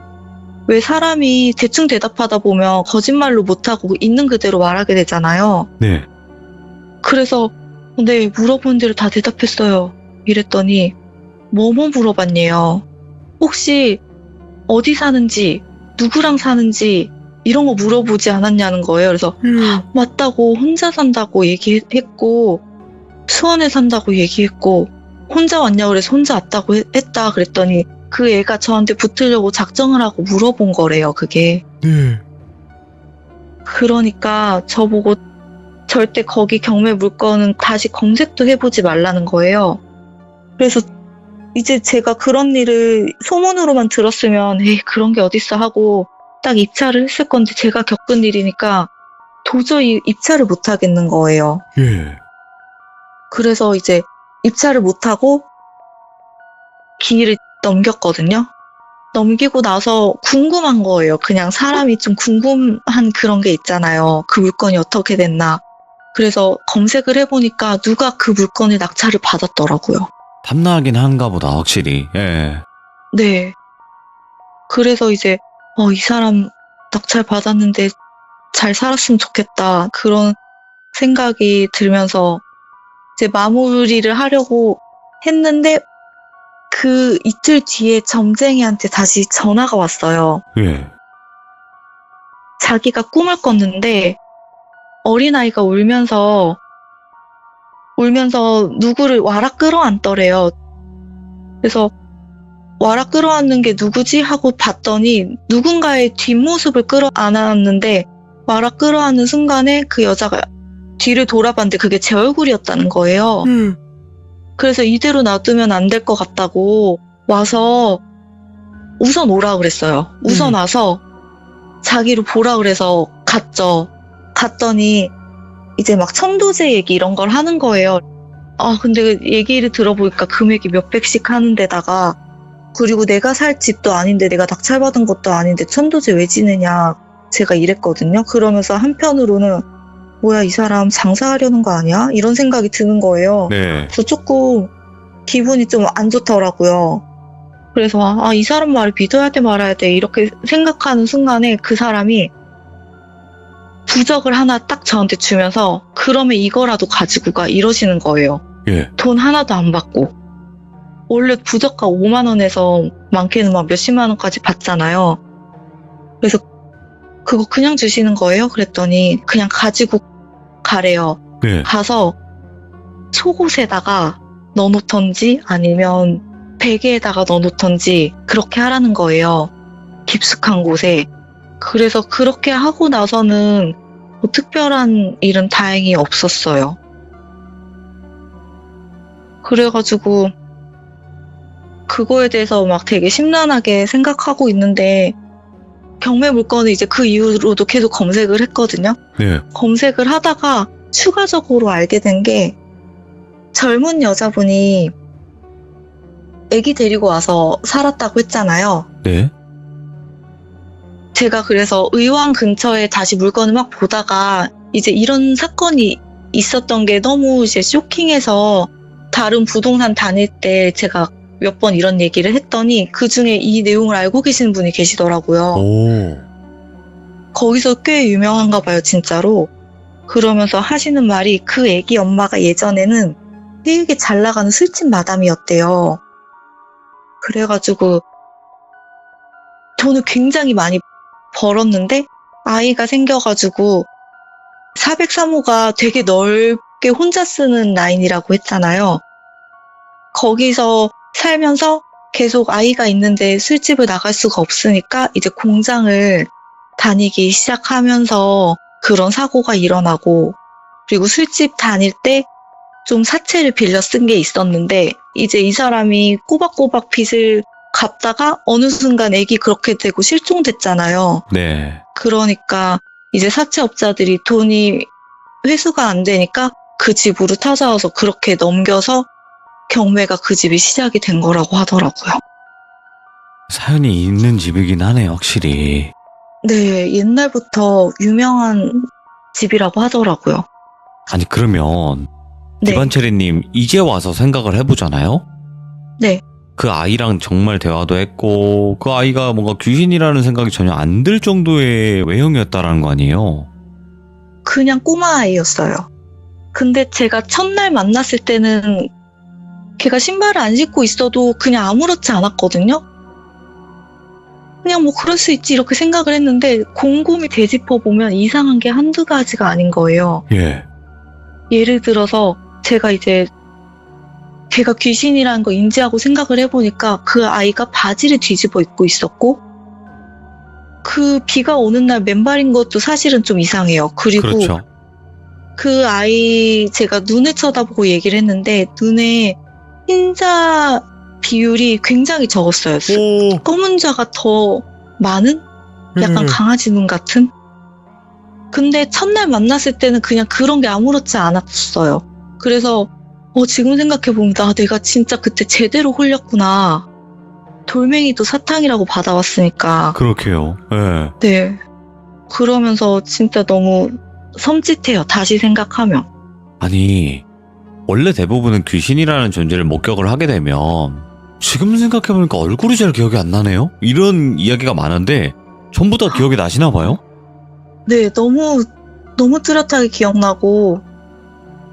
왜 사람이 대충 대답하다 보면 거짓말로 못하고 있는 그대로 말하게 되잖아요. 네. 그래서 네, 물어본 대로 다 대답했어요. 이랬더니 뭐뭐 물어봤네요. 혹시 어디 사는지, 누구랑 사는지 이런 거 물어보지 않았냐는 거예요. 그래서 맞다고, 혼자 산다고 얘기했고 수원에 산다고 얘기했고 혼자 왔냐고 그래서 혼자 왔다고 했다 그랬더니 그 애가 저한테 붙으려고 작정을 하고 물어본 거래요, 그게. 네. 그러니까 저보고 절대 거기 경매 물건은 다시 검색도 해보지 말라는 거예요. 그래서 이제 제가 그런 일을 소문으로만 들었으면 에이 그런 게 어딨어 하고 딱 입찰을 했을 건데 제가 겪은 일이니까 도저히 입찰을 못 하겠는 거예요. 예. 그래서 이제 입찰을 못 하고 기일을 넘겼거든요. 넘기고 나서 궁금한 거예요. 그냥 사람이 좀 궁금한 그런 게 있잖아요. 그 물건이 어떻게 됐나. 그래서 검색을 해보니까 누가 그 물건의 낙찰을 받았더라고요. 탐나긴 한가 보다, 확실히. 예. 네. 그래서 이제 이 사람 낙찰 받았는데 잘 살았으면 좋겠다. 그런 생각이 들면서 이제 마무리를 하려고 했는데 그 이틀 뒤에 점쟁이한테 다시 전화가 왔어요. 예. 자기가 꿈을 꿨는데 어린아이가 울면서 누구를 와라 끌어안더래요. 그래서 와라 끌어안는 게 누구지? 하고 봤더니 누군가의 뒷모습을 끌어안았는데 와라 끌어안는 순간에 그 여자가 뒤를 돌아봤는데 그게 제 얼굴이었다는 거예요. 그래서 이대로 놔두면 안 될 것 같다고 와서 우선 오라 그랬어요. 우선 와서 자기를 보라 그래서 갔죠. 갔더니 이제 막 천도제 얘기 이런 걸 하는 거예요. 근데 그 얘기를 들어보니까 금액이 몇백씩 하는 데다가 그리고 내가 살 집도 아닌데 내가 낙찰받은 것도 아닌데 천도제 왜 지느냐 제가 이랬거든요. 그러면서 한편으로는 뭐야 이 사람 장사하려는 거 아니야? 이런 생각이 드는 거예요. 네. 그래서 조금 기분이 좀 안 좋더라고요. 그래서 이 사람 말을 믿어야 돼 말아야 돼 이렇게 생각하는 순간에 그 사람이 부적을 하나 딱 저한테 주면서 그러면 이거라도 가지고 가 이러시는 거예요. 예. 돈 하나도 안 받고. 원래 부적가 5만 원에서 많게는 막 몇십만 원까지 받잖아요. 그래서 그거 그냥 주시는 거예요. 그랬더니 그냥 가지고 가래요. 예. 가서 속옷에다가 넣어놓던지 아니면 베개에다가 넣어놓던지 그렇게 하라는 거예요. 깊숙한 곳에. 그래서 그렇게 하고 나서는 뭐 특별한 일은 다행히 없었어요. 그래가지고 그거에 대해서 막 되게 심란하게 생각하고 있는데 경매 물건을 이제 그 이후로도 계속 검색을 했거든요. 네. 검색을 하다가 추가적으로 알게 된 게 젊은 여자분이 아기 데리고 와서 살았다고 했잖아요. 네. 제가 그래서 의왕 근처에 다시 물건을 막 보다가 이제 이런 사건이 있었던 게 너무 이제 쇼킹해서 다른 부동산 다닐 때 제가 몇 번 이런 얘기를 했더니 그 중에 이 내용을 알고 계시는 분이 계시더라고요. 오. 거기서 꽤 유명한가 봐요, 진짜로. 그러면서 하시는 말이 그 애기 엄마가 예전에는 되게 잘 나가는 술집 마담이었대요. 그래가지고 돈을 굉장히 많이 벌었는데 아이가 생겨가지고 403호가 되게 넓게 혼자 쓰는 라인이라고 했잖아요. 거기서 살면서 계속 아이가 있는데 술집을 나갈 수가 없으니까 이제 공장을 다니기 시작하면서 그런 사고가 일어나고 그리고 술집 다닐 때 좀 사채를 빌려 쓴 게 있었는데 이제 이 사람이 꼬박꼬박 빚을 갚다가 어느 순간 애기 그렇게 되고 실종됐잖아요. 네. 그러니까 이제 사채업자들이 돈이 회수가 안 되니까 그 집으로 찾아와서 그렇게 넘겨서 경매가 그 집이 시작이 된 거라고 하더라고요. 사연이 있는 집이긴 하네요, 확실히. 네, 옛날부터 유명한 집이라고 하더라고요. 아니, 그러면 네, 디반체리님 이제 와서 생각을 해보잖아요? 네. 그 아이랑 정말 대화도 했고 그 아이가 뭔가 귀신이라는 생각이 전혀 안 들 정도의 외형이었다라는 거 아니에요? 그냥 꼬마 아이였어요. 근데 제가 첫날 만났을 때는 걔가 신발을 안 신고 있어도 그냥 아무렇지 않았거든요. 그냥 뭐 그럴 수 있지 이렇게 생각을 했는데 곰곰이 되짚어 보면 이상한 게 한두 가지가 아닌 거예요. 예. 예를 들어서 제가 이제 걔가 귀신이라는 거 인지하고 생각을 해보니까 그 아이가 바지를 뒤집어 입고 있었고 그 비가 오는 날 맨발인 것도 사실은 좀 이상해요. 그리고 그렇죠. 그 아이 제가 눈을 쳐다보고 얘기를 했는데 눈에 흰자 비율이 굉장히 적었어요. 오. 검은 자가 더 많은? 약간 강아지 눈 같은? 근데 첫날 만났을 때는 그냥 그런 게 아무렇지 않았어요. 그래서 지금 생각해보면 내가 진짜 그때 제대로 홀렸구나. 돌멩이도 사탕이라고 받아왔으니까. 그렇게요. 예. 네. 그러면서 진짜 너무 섬찟해요. 다시 생각하면. 아니, 원래 대부분은 귀신이라는 존재를 목격을 하게 되면 지금 생각해보니까 얼굴이 잘 기억이 안 나네요? 이런 이야기가 많은데 전부 다 기억이 나시나 봐요? 네, 너무 뚜렷하게 기억나고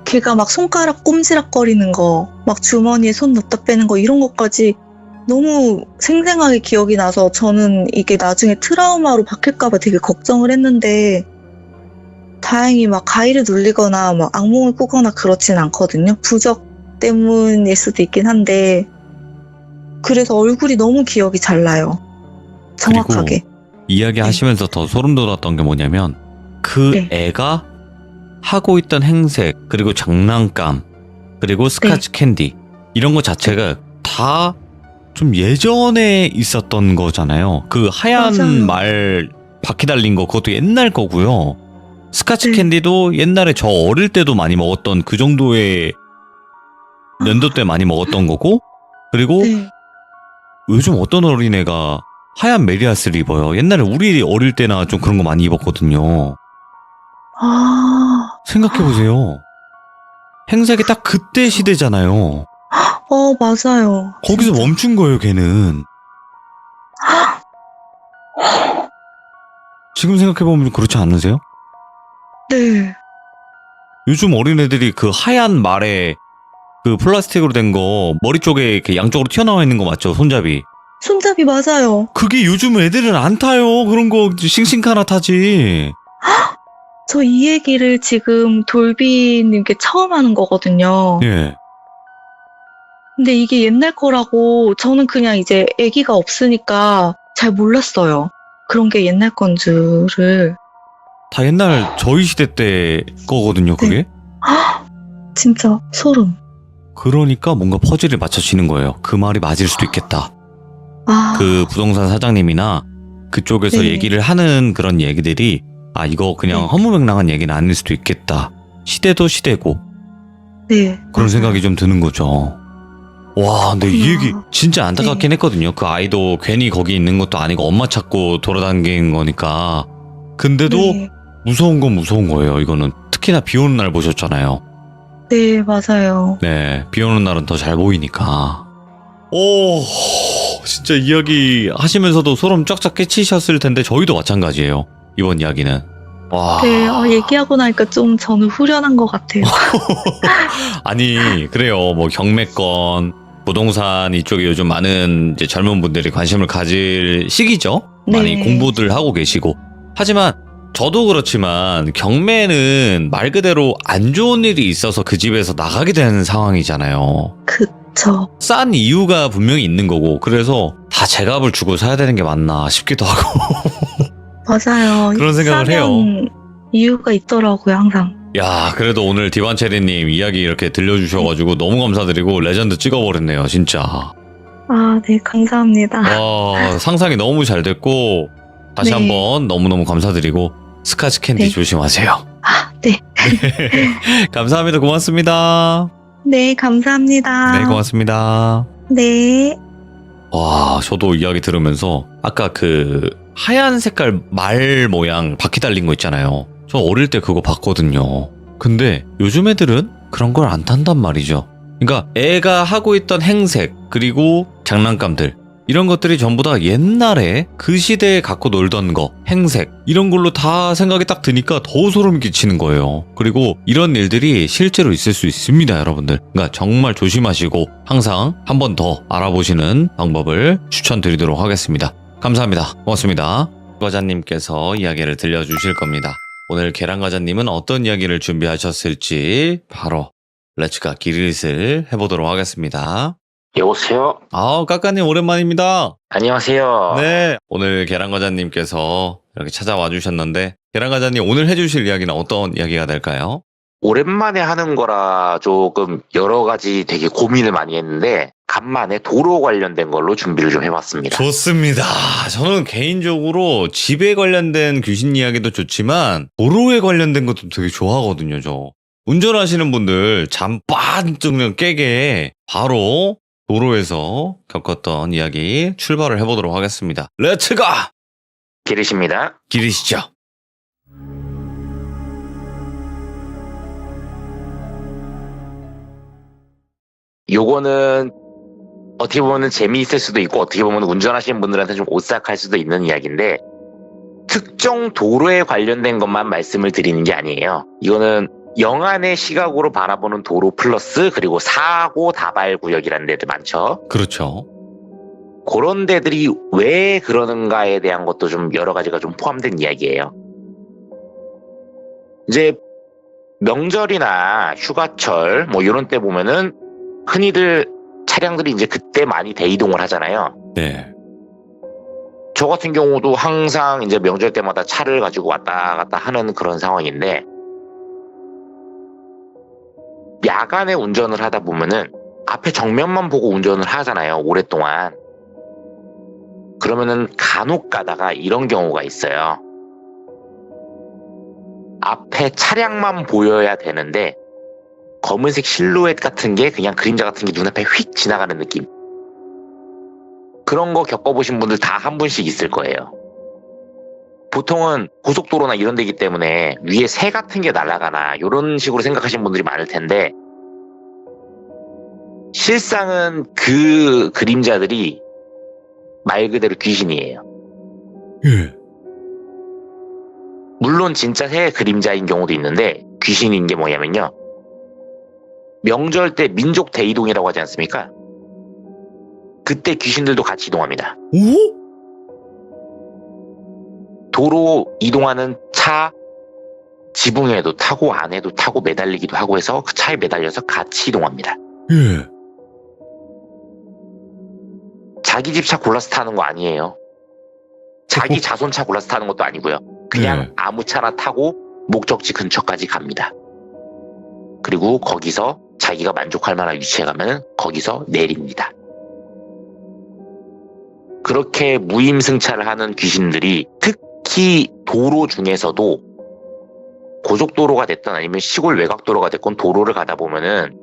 걔가 막 손가락 꼼지락거리는 거, 막 주머니에 손 넣다 빼는 거 이런 것까지 너무 생생하게 기억이 나서 저는 이게 나중에 트라우마로 바뀔까봐 되게 걱정을 했는데 다행히 막 가위를 눌리거나 막 악몽을 꾸거나 그렇진 않거든요. 부적 때문일 수도 있긴 한데 그래서 얼굴이 너무 기억이 잘 나요. 정확하게. 이야기 하시면서 더 소름 돋았던 게 뭐냐면 그 네. 애가 하고 있던 행색 그리고 장난감 그리고 스카치 캔디 이런 거 자체가 다 좀 예전에 있었던 거잖아요. 그 하얀 맞아요. 말 바퀴 달린 거 그것도 옛날 거고요. 스카치 네. 캔디도 옛날에 저 어릴 때도 많이 먹었던 그 정도의 연도 때 많이 먹었던 거고 그리고 네. 요즘 어떤 어린애가 하얀 메리아스를 입어요. 옛날에 우리 어릴 때나 좀 그런 거 많이 입었거든요. 아, 생각해보세요. 행색이 딱 그때 시대잖아요. 맞아요. 거기서 진짜. 멈춘 거예요, 걔는. 지금 생각해보면 그렇지 않으세요? 네. 요즘 어린애들이 그 하얀 말에 그 플라스틱으로 된 거 머리 쪽에 이렇게 양쪽으로 튀어나와 있는 거 맞죠? 손잡이. 손잡이 맞아요. 그게 요즘 애들은 안 타요. 그런 거 싱싱카나 타지. 저 이 얘기를 지금 돌비님께 처음 하는 거거든요. 예. 근데 이게 옛날 거라고 저는 그냥 이제 아기가 없으니까 잘 몰랐어요. 그런 게 옛날 건 줄을. 다 옛날 저희 시대 때 거거든요, 그게. 진짜 소름. 그러니까 뭔가 퍼즐이 맞춰지는 거예요. 그 말이 맞을 수도 있겠다. 아, 그 부동산 사장님이나 그쪽에서 네. 얘기를 하는 그런 얘기들이 이거 그냥 네. 허무맹랑한 얘기는 아닐 수도 있겠다. 시대도 시대고 네. 그런 맞아요. 생각이 좀 드는 거죠. 와, 근데 이 얘기 진짜 안타깝긴 했거든요. 그 아이도 괜히 거기 있는 것도 아니고 엄마 찾고 돌아다니는 거니까. 근데도 네. 무서운 건 무서운 거예요. 이거는 특히나 비 오는 날 보셨잖아요. 네, 맞아요. 네, 비 오는 날은 더 잘 보이니까. 오, 진짜 이야기 하시면서도 소름 쫙쫙 끼치셨을 텐데 저희도 마찬가지예요. 이번 이야기는. 와. 네, 얘기하고 나니까 좀 저는 후련한 것 같아요. 아니, 그래요. 뭐 경매권, 부동산 이쪽에 요즘 많은 이제 젊은 분들이 관심을 가질 시기죠. 많이 네. 공부들 하고 계시고. 하지만 저도 그렇지만 경매는 말 그대로 안 좋은 일이 있어서 그 집에서 나가게 되는 상황이잖아요. 그쵸. 싼 이유가 분명히 있는 거고 그래서 다 제값을 주고 사야 되는 게 맞나 싶기도 하고. 맞아요. 그런 생각을 해요. 싸면 이유가 있더라고요, 항상. 야, 그래도 오늘 디반체리님 이야기 이렇게 들려주셔가지고 너무 감사드리고 레전드 찍어버렸네요, 진짜. 아, 네, 감사합니다. 와, 상상이 너무 잘 됐고 다시 네. 한번 너무너무 감사드리고 스카치 캔디 네. 조심하세요. 아, 네. 감사합니다. 고맙습니다. 네, 감사합니다. 네, 고맙습니다. 네. 와, 저도 이야기 들으면서 아까 그 하얀 색깔 말 모양 바퀴 달린 거 있잖아요. 저 어릴 때 그거 봤거든요. 근데 요즘 애들은 그런 걸 안 탄단 말이죠. 그러니까 애가 하고 있던 행색 그리고 장난감들 이런 것들이 전부 다 옛날에 그 시대에 갖고 놀던 거, 행색 이런 걸로 다 생각이 딱 드니까 더 소름 끼치는 거예요. 그리고 이런 일들이 실제로 있을 수 있습니다, 여러분들. 그러니까 정말 조심하시고 항상 한 번 더 알아보시는 방법을 추천드리도록 하겠습니다. 감사합니다. 고맙습니다. 과자님께서 이야기를 들려주실 겁니다. 오늘 계란과자님은 어떤 이야기를 준비하셨을지 바로 렛츠가 기릿을 해보도록 하겠습니다. 여보세요? 까까님 오랜만입니다. 안녕하세요. 네, 오늘 계란과자님께서 이렇게 찾아와 주셨는데 계란과자님 오늘 해주실 이야기는 어떤 이야기가 될까요? 오랜만에 하는 거라 조금 여러 가지 되게 고민을 많이 했는데 간만에 도로 관련된 걸로 준비를 좀 해봤습니다. 좋습니다. 저는 개인적으로 집에 관련된 귀신 이야기도 좋지만 도로에 관련된 것도 되게 좋아하거든요. 저 운전하시는 분들 잠 반쯤 그냥 깨게 바로 도로에서 겪었던 이야기 출발을 해보도록 하겠습니다. 렛츠가! 기르십니다. 기르시죠. 요거는 어떻게 보면 재미있을 수도 있고 어떻게 보면 운전하시는 분들한테 좀 오싹할 수도 있는 이야기인데 특정 도로에 관련된 것만 말씀을 드리는 게 아니에요. 이거는 영안의 시각으로 바라보는 도로 플러스 그리고 사고 다발 구역이라는 데들 많죠. 그렇죠. 그런 데들이 왜 그러는가에 대한 것도 좀 여러 가지가 좀 포함된 이야기예요. 이제 명절이나 휴가철 뭐 이런 때 보면은 흔히들 차량들이 이제 그때 많이 대이동을 하잖아요. 네. 저 같은 경우도 항상 이제 명절 때마다 차를 가지고 왔다 갔다 하는 그런 상황인데 야간에 운전을 하다 보면은 앞에 정면만 보고 운전을 하잖아요. 오랫동안. 그러면은 간혹 가다가 이런 경우가 있어요. 앞에 차량만 보여야 되는데 검은색 실루엣 같은 게 그냥 그림자 같은 게 눈앞에 휙 지나가는 느낌. 그런 거 겪어보신 분들 다 한 분씩 있을 거예요. 보통은 고속도로나 이런 데이기 때문에 위에 새 같은 게 날아가나 이런 식으로 생각하시는 분들이 많을 텐데 실상은 그 그림자들이 말 그대로 귀신이에요. 예. 물론 진짜 새 그림자인 경우도 있는데 귀신인 게 뭐냐면요. 명절 때 민족 대이동이라고 하지 않습니까? 그때 귀신들도 같이 이동합니다. 오? 도로 이동하는 차 지붕에도 타고 안에도 타고 매달리기도 하고 해서 그 차에 매달려서 같이 이동합니다. 예. 자기 집 차 골라서 타는 거 아니에요. 자기 자손차 골라서 타는 것도 아니고요. 그냥 네. 아무 차나 타고 목적지 근처까지 갑니다. 그리고 거기서 자기가 만족할 만한 위치에 가면 거기서 내립니다. 그렇게 무임승차를 하는 귀신들이 특히 도로 중에서도 고속도로가 됐든 아니면 시골 외곽도로가 됐건 도로를 가다 보면은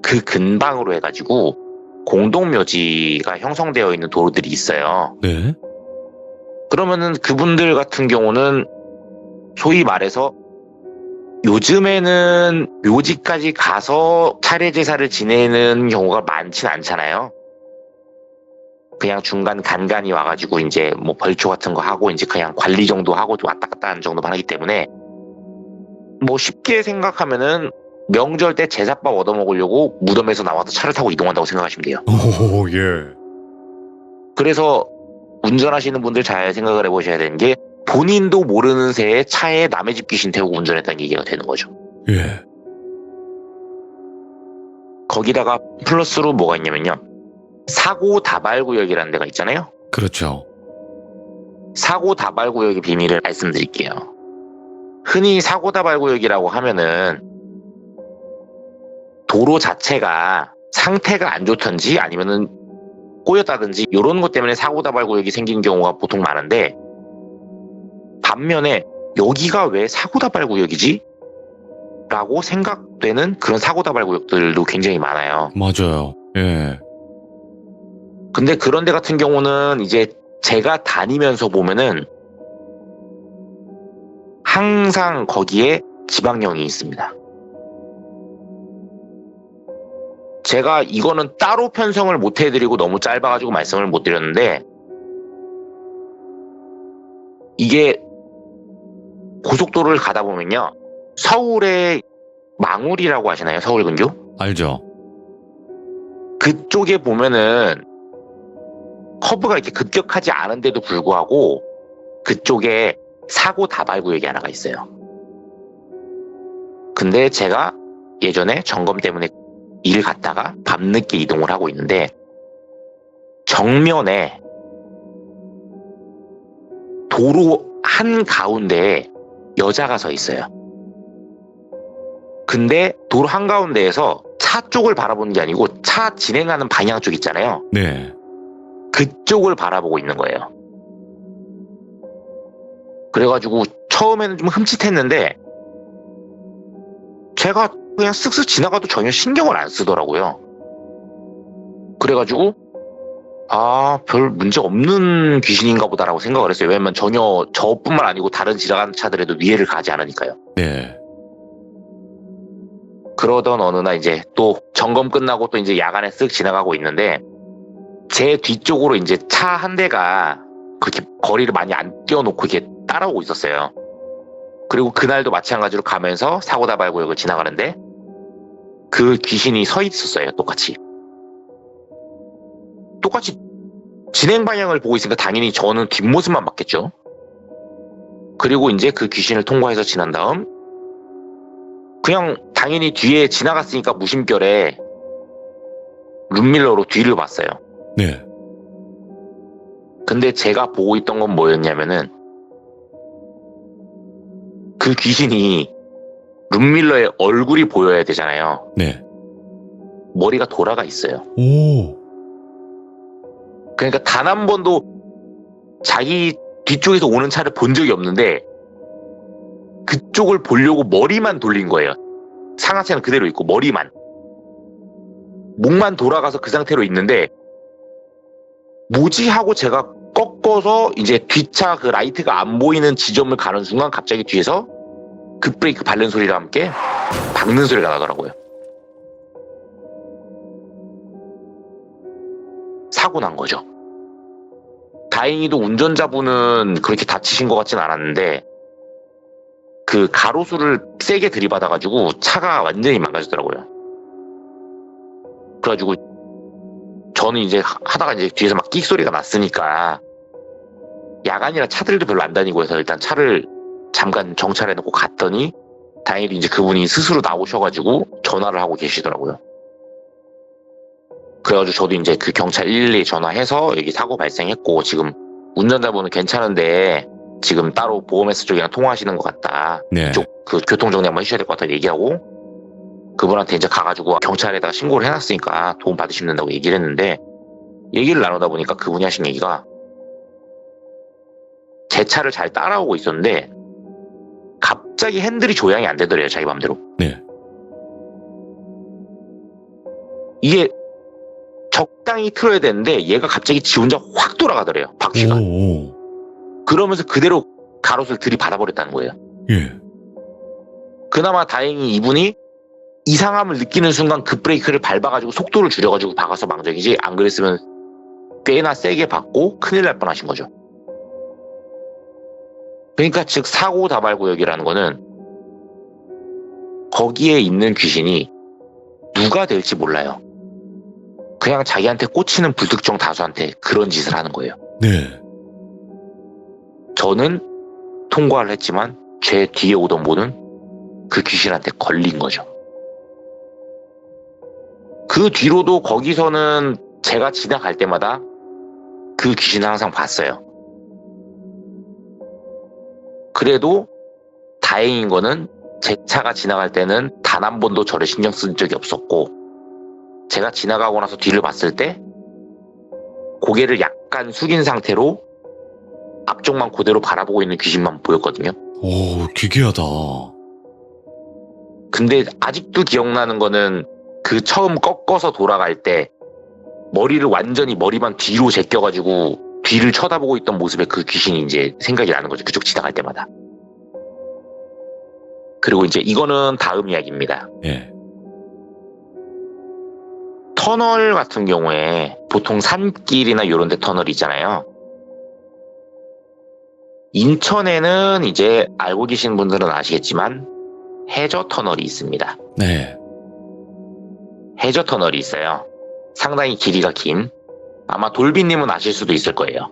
그 근방으로 해가지고 공동묘지가 형성되어 있는 도로들이 있어요. 네. 그러면은 그분들 같은 경우는 소위 말해서 요즘에는 묘지까지 가서 차례 제사를 지내는 경우가 많진 않잖아요. 그냥 중간 간간히 와가지고 이제 뭐 벌초 같은 거 하고 이제 그냥 관리 정도 하고 왔다 갔다 하는 정도만 하기 때문에 뭐 쉽게 생각하면은 명절 때 제사밥 얻어먹으려고 무덤에서 나와서 차를 타고 이동한다고 생각하시면 돼요. 오, 예. 그래서 운전하시는 분들 잘 생각을 해보셔야 되는 게 본인도 모르는 새에 차에 남의 집 귀신 태우고 운전했다는 얘기가 되는 거죠. 예. 거기다가 플러스로 뭐가 있냐면요. 사고 다발 구역이라는 데가 있잖아요. 그렇죠. 사고 다발 구역의 비밀을 말씀드릴게요. 흔히 사고 다발 구역이라고 하면은 도로 자체가 상태가 안 좋던지 아니면은 꼬였다든지 이런 것 때문에 사고 다발 구역이 생기는 경우가 보통 많은데 반면에 여기가 왜 사고 다발 구역이지? 라고 생각되는 그런 사고다발 구역들도 굉장히 많아요. 맞아요. 예. 근데 그런 데 같은 경우는 이제 제가 다니면서 보면은 항상 거기에 지방령이 있습니다. 제가 이거는 따로 편성을 못 해드리고 너무 짧아가지고 말씀을 못 드렸는데, 이게 고속도로를 가다 보면요, 서울의 망울이라고 하시나요? 서울 근교? 알죠. 그쪽에 보면은 커브가 이렇게 급격하지 않은데도 불구하고 그쪽에 사고 다발 구역이 하나가 있어요. 근데 제가 예전에 점검 때문에 일 갔다가 밤늦게 이동을 하고 있는데, 정면에 도로 한가운데에 여자가 서 있어요. 근데 도로 한가운데에서 차 쪽을 바라보는 게 아니고 차 진행하는 방향 쪽 있잖아요. 네. 그쪽을 바라보고 있는 거예요. 그래가지고 처음에는 좀 흠칫했는데 제가 그냥 쓱쓱 지나가도 전혀 신경을 안 쓰더라고요. 그래가지고 별 문제 없는 귀신인가 보다라고 생각을 했어요. 왜냐면 전혀 저뿐만 아니고 다른 지나가는 차들에도 위해를 가지 않으니까요. 네. 그러던 어느 날 이제 또 점검 끝나고 또 이제 야간에 쓱 지나가고 있는데, 제 뒤쪽으로 이제 차 한 대가 그렇게 거리를 많이 안 띄워놓고 이렇게 따라오고 있었어요. 그리고 그날도 마찬가지로 가면서 사고다발 구역을 지나가는데 그 귀신이 서 있었어요. 똑같이 진행 방향을 보고 있으니까 당연히 저는 뒷모습만 봤겠죠. 그리고 이제 그 귀신을 통과해서 지난 다음 그냥 당연히 뒤에 지나갔으니까 무심결에 룸밀러로 뒤를 봤어요. 네. 근데 제가 보고 있던 건 뭐였냐면은 그 귀신이 룸밀러의 얼굴이 보여야 되잖아요. 네. 머리가 돌아가 있어요. 오. 그러니까 단 한 번도 자기 뒤쪽에서 오는 차를 본 적이 없는데 그쪽을 보려고 머리만 돌린 거예요. 상하체는 그대로 있고 머리만. 목만 돌아가서 그 상태로 있는데 뭐지 하고 제가 꺾어서 이제 뒷차 그 라이트가 안 보이는 지점을 가는 순간 갑자기 뒤에서 급브레이크 밟는 소리와 함께 박는 소리가 나더라고요. 사고 난 거죠. 다행히도 운전자분은 그렇게 다치신 것 같진 않았는데 그 가로수를 세게 들이받아가지고 차가 완전히 망가졌더라고요. 그래가지고 저는 이제 하다가 이제 뒤에서 막 끽 소리가 났으니까 야간이라 차들도 별로 안 다니고 해서 일단 차를 잠깐 정차해 놓고 갔더니 다행히 이제 그분이 스스로 나오셔가지고 전화를 하고 계시더라고요. 그래가지고 저도 이제 그 경찰 112 전화해서 여기 사고 발생했고 지금 운전자분은 괜찮은데 지금 따로 보험회사 쪽이랑 통화하시는 것 같다. 네. 쪽 그 교통정리 한번 해주셔야 될 것 같다 얘기하고 그분한테 이제 가가지고 경찰에다가 신고를 해놨으니까 도움 받으시면 된다고 얘기를 했는데, 얘기를 나누다 보니까 그분이 하신 얘기가 제 차를 잘 따라오고 있었는데 갑자기 핸들이 조향이 안 되더래요. 자기 맘대로. 네. 이게 적당히 틀어야 되는데 얘가 갑자기 지 혼자 확 돌아가더래요. 바퀴가. 오. 그러면서 그대로 가로수를 들이받아버렸다는 거예요. 예. 그나마 다행히 이분이 이상함을 느끼는 순간 급브레이크를 밟아가지고 속도를 줄여가지고 박아서 망정이지, 안 그랬으면 꽤나 세게 받고 큰일 날 뻔하신 거죠. 그러니까 즉 사고 다발 구역이라는 거는 거기에 있는 귀신이 누가 될지 몰라요. 그냥 자기한테 꽂히는 불특정 다수한테 그런 짓을 하는 거예요. 네. 저는 통과를 했지만 제 뒤에 오던 분은 그 귀신한테 걸린 거죠. 그 뒤로도 거기서는 제가 지나갈 때마다 그 귀신을 항상 봤어요. 그래도 다행인 거는 제 차가 지나갈 때는 단 한 번도 저를 신경 쓴 적이 없었고, 제가 지나가고 나서 뒤를 봤을 때 고개를 약간 숙인 상태로 앞쪽만 그대로 바라보고 있는 귀신만 보였거든요. 오, 기괴하다. 근데 아직도 기억나는 거는 그 처음 꺾어서 돌아갈 때 머리를 완전히 머리만 뒤로 제껴가지고 뒤를 쳐다보고 있던 모습에 그 귀신이 이제 생각이 나는 거죠. 그쪽 지나갈 때마다. 그리고 이제 이거는 다음 이야기입니다. 예. 터널 같은 경우에 보통 산길이나 이런 데 터널이 있잖아요. 인천에는 이제 알고 계신 분들은 아시겠지만 해저 터널이 있습니다. 네. 해저 터널이 있어요. 상당히 길이가 긴. 아마 돌비님은 아실 수도 있을 거예요.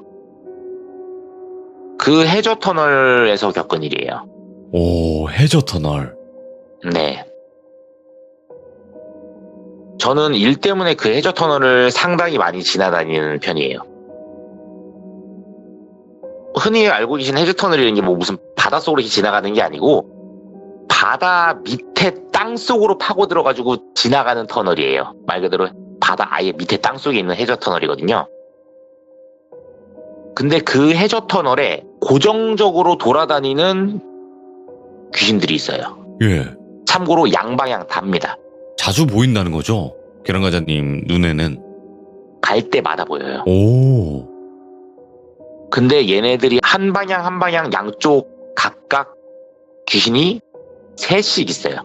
그 해저 터널에서 겪은 일이에요. 오, 해저 터널. 네. 저는 일 때문에 그 해저 터널을 상당히 많이 지나다니는 편이에요. 흔히 알고 계신 해저 터널이라는 게 뭐 무슨 바닷속으로 이렇게 지나가는 게 아니고 바다 밑에 땅 속으로 파고 들어가지고 지나가는 터널이에요. 말 그대로 바다 아예 밑에 땅 속에 있는 해저 터널이거든요. 근데 그 해저 터널에 고정적으로 돌아다니는 귀신들이 있어요. 예. 참고로 양방향 답니다. 자주 보인다는 거죠? 계란과자님 눈에는. 갈 때마다 보여요. 오. 근데 얘네들이 한 방향 양쪽 각각 귀신이 셋씩 있어요.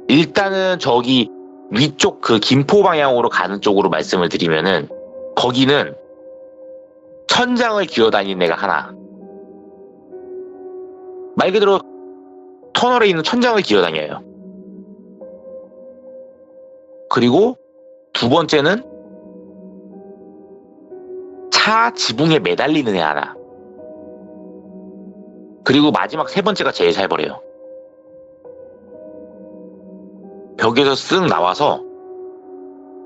일단은 저기 위쪽 그 김포 방향으로 가는 쪽으로 말씀을 드리면은 거기는 천장을 기어다니는 애가 하나. 말 그대로 터널에 있는 천장을 기어다녀요. 그리고 두 번째는 차 지붕에 매달리는 애 하나. 그리고 마지막 세 번째가 제일 살벌해요. 벽에서 쓱 나와서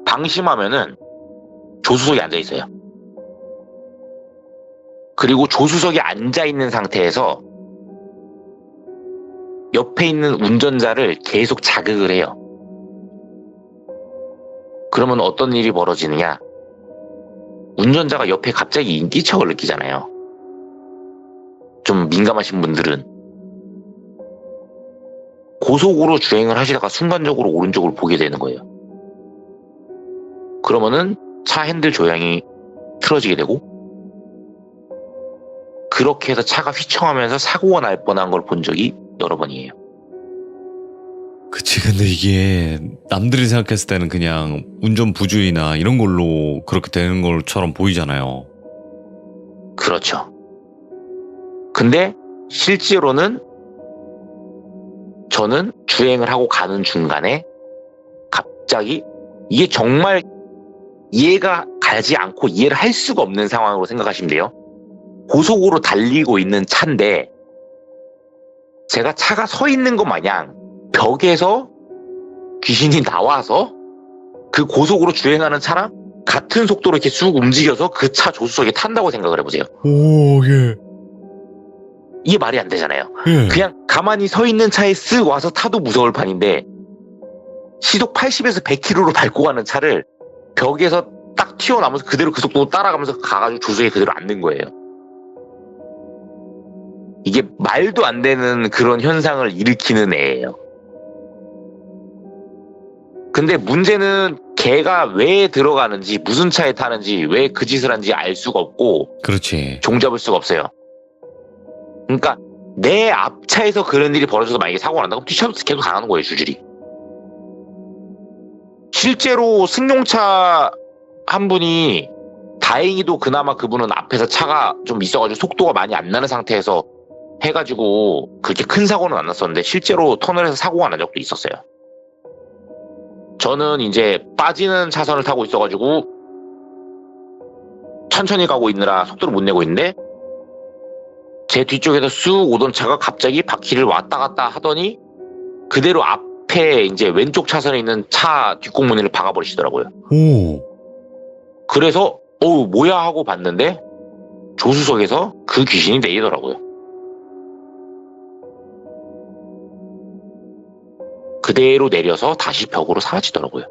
방심하면은 조수석에 앉아있어요. 그리고 조수석에 앉아있는 상태에서 옆에 있는 운전자를 계속 자극을 해요. 그러면 어떤 일이 벌어지느냐? 운전자가 옆에 갑자기 인기척을 느끼잖아요. 좀 민감하신 분들은 고속으로 주행을 하시다가 순간적으로 오른쪽을 보게 되는 거예요. 그러면은 차 핸들 조향이 틀어지게 되고 그렇게 해서 차가 휘청하면서 사고가 날 뻔한 걸 본 적이 여러 번이에요. 그치, 근데 이게 남들이 생각했을 때는 그냥 운전 부주의나 이런 걸로 그렇게 되는 것처럼 보이잖아요. 그렇죠. 근데 실제로는 저는 주행을 하고 가는 중간에 갑자기 이게 정말 이해가 가지 않고 이해를 할 수가 없는 상황으로 생각하시면 돼요. 고속으로 달리고 있는 차인데 제가 차가 서 있는 것 마냥 벽에서 귀신이 나와서 그 고속으로 주행하는 차랑 같은 속도로 이렇게 쑥 움직여서 그 차 조수석에 탄다고 생각을 해보세요. 오, 예. 이게 말이 안 되잖아요. 예. 그냥 가만히 서 있는 차에 쓱 와서 타도 무서울 판인데 시속 80에서 100km로 밟고 가는 차를 벽에서 딱 튀어나오면서 그대로 그 속도로 따라가면서 가가지고 조수석에 그대로 앉는 거예요. 이게 말도 안 되는 그런 현상을 일으키는 애예요. 근데 문제는 걔가 왜 들어가는지 무슨 차에 타는지 왜 그 짓을 한지 알 수가 없고 그렇지. 종잡을 수가 없어요. 그러니까 내 앞차에서 그런 일이 벌어져서 만약에 사고가 난다고 뒤쳐서 계속 당하는 거예요. 줄줄이. 실제로 승용차 한 분이 다행히도 그나마 그분은 앞에서 차가 좀 있어가지고 속도가 많이 안 나는 상태에서 해가지고 그렇게 큰 사고는 안 났었는데 실제로 터널에서 사고가 난 적도 있었어요. 저는 이제 빠지는 차선을 타고 있어가지고 천천히 가고 있느라 속도를 못 내고 있는데 제 뒤쪽에서 쑥 오던 차가 갑자기 바퀴를 왔다 갔다 하더니 그대로 앞에 이제 왼쪽 차선에 있는 차 뒷공무니를 박아버리시더라고요. 오. 그래서 어우 뭐야 하고 봤는데 조수석에서 그 귀신이 내리더라고요. 그대로 내려서 다시 벽으로 사라지더라고요.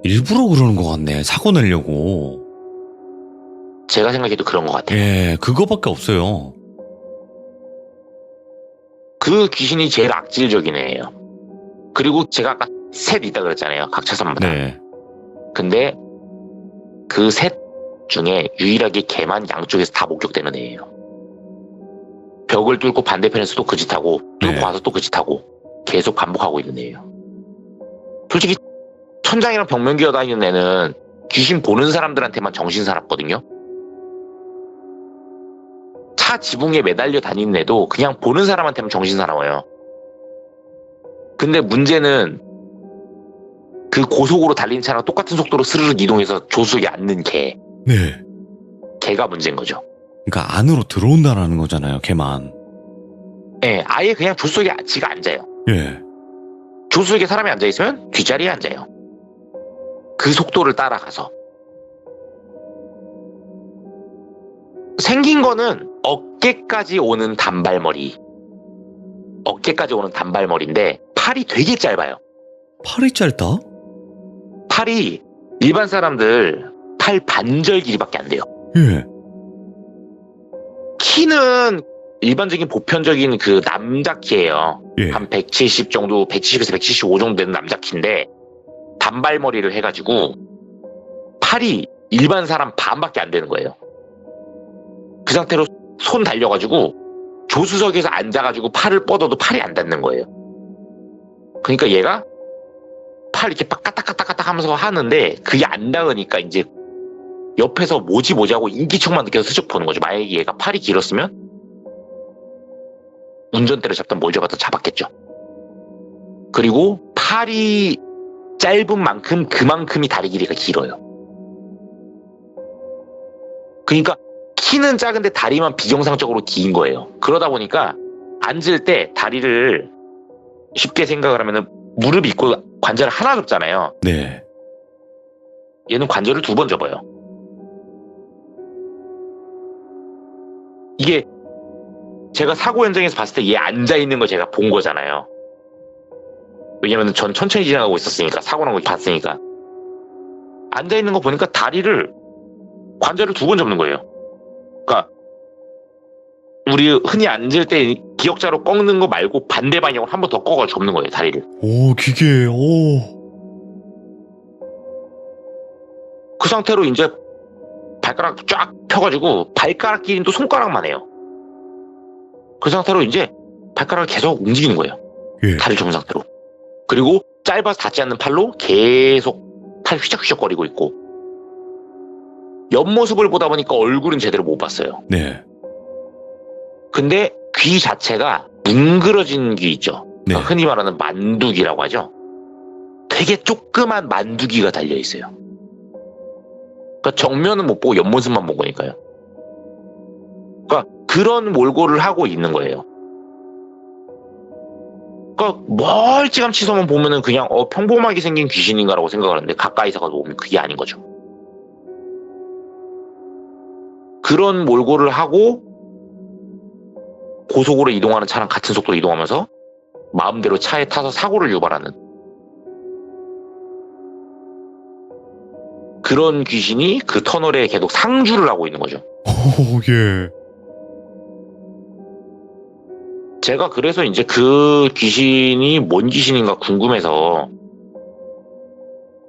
일부러 그러는 것 같네. 사고 내려고. 제가 생각해도 그런 것 같아요. 예, 그거밖에 없어요. 그 귀신이 제일 악질적인 애예요. 그리고 제가 아까 셋 있다 그랬잖아요. 각 차선마다. 네. 근데 그 셋 중에 유일하게 걔만 양쪽에서 다 목격되는 애예요. 벽을 뚫고 반대편에서 또 그 짓 하고 뚫고 네. 와서 또 그 짓 하고 계속 반복하고 있는 애예요. 솔직히 천장이랑 벽면 기어 다니는 애는 귀신 보는 사람들한테만 정신 사납거든요. 차 지붕에 매달려 다니는 애도 그냥 보는 사람한테만 정신 사나워요. 근데 문제는 그 고속으로 달리는 차랑 똑같은 속도로 스르륵 이동해서 조수석에 앉는 네. 걔가 문제인 거죠. 그러니까 안으로 들어온다라는 거잖아요, 걔만. 예, 아예 그냥 조수석에 지가 앉아요. 예. 조수석에 사람이 앉아있으면 뒷자리에 앉아요. 그 속도를 따라가서. 생긴 거는 어깨까지 오는 단발머리. 어깨까지 오는 단발머리인데 팔이 되게 짧아요. 팔이 짧다? 팔이 일반 사람들 팔 반절 길이밖에 안 돼요. 예. 키는 일반적인 보편적인 그 남자 키예요. 예. 한 170 정도, 170에서 175 정도 되는 남자 키인데 단발머리를 해가지고 팔이 일반 사람 반밖에 안 되는 거예요. 그 상태로 손 달려가지고 조수석에서 앉아가지고 팔을 뻗어도 팔이 안 닿는 거예요. 그러니까 얘가 팔 이렇게 까딱까딱까딱 하면서 하는데 그게 안 닿으니까 이제 옆에서 뭐지 하고 인기척만 느껴서 슬쩍 보는 거죠. 만약에 얘가 팔이 길었으면 운전대를 잡든 뭘 잡아도 잡았겠죠. 그리고 팔이 짧은 만큼 그만큼이 다리 길이가 길어요. 그러니까 키는 작은데 다리만 비정상적으로 긴 거예요. 그러다 보니까 앉을 때 다리를 쉽게 생각을 하면은 무릎 있고 관절을 하나 접잖아요. 네. 얘는 관절을 2번 접어요. 이게 제가 사고 현장에서 봤을 때 얘 앉아있는 거 제가 본 거잖아요. 왜냐면 전 천천히 지나가고 있었으니까, 사고 난 거 봤으니까. 앉아있는 거 보니까 다리를, 관절을 2번 접는 거예요. 그러니까 우리 흔히 앉을 때 기역자로 꺾는 거 말고 반대 방향으로 한 번 더 꺾어 접는 거예요, 다리를. 오, 기계, 오. 그 상태로 이제 발가락 쫙 펴가지고 발가락 길이는 또 손가락만 해요. 그 상태로 이제 발가락을 계속 움직이는 거예요. 예. 다리를 접은 상태로. 그리고 짧아서 닿지 않는 팔로 계속 팔 휘적휘적거리고 있고, 옆모습을 보다 보니까 얼굴은 제대로 못 봤어요. 네. 근데 귀 자체가 뭉그러진 귀 있죠. 네. 흔히 말하는 만두귀라고 하죠. 되게 조그만 만두귀가 달려있어요. 그러니까 정면은 못 보고 옆모습만 본 거니까요. 그러니까 그런 몰골을 하고 있는 거예요. 그러니까 멀찌감치서만 보면은 그냥 평범하게 생긴 귀신인가라고 생각을 하는데 가까이서 가서 보면 그게 아닌 거죠. 그런 몰골을 하고 고속으로 이동하는 차랑 같은 속도로 이동하면서 마음대로 차에 타서 사고를 유발하는 그런 귀신이 그 터널에 계속 상주를 하고 있는 거죠. 오, 예. 제가 그래서 이제 그 귀신이 뭔 귀신인가 궁금해서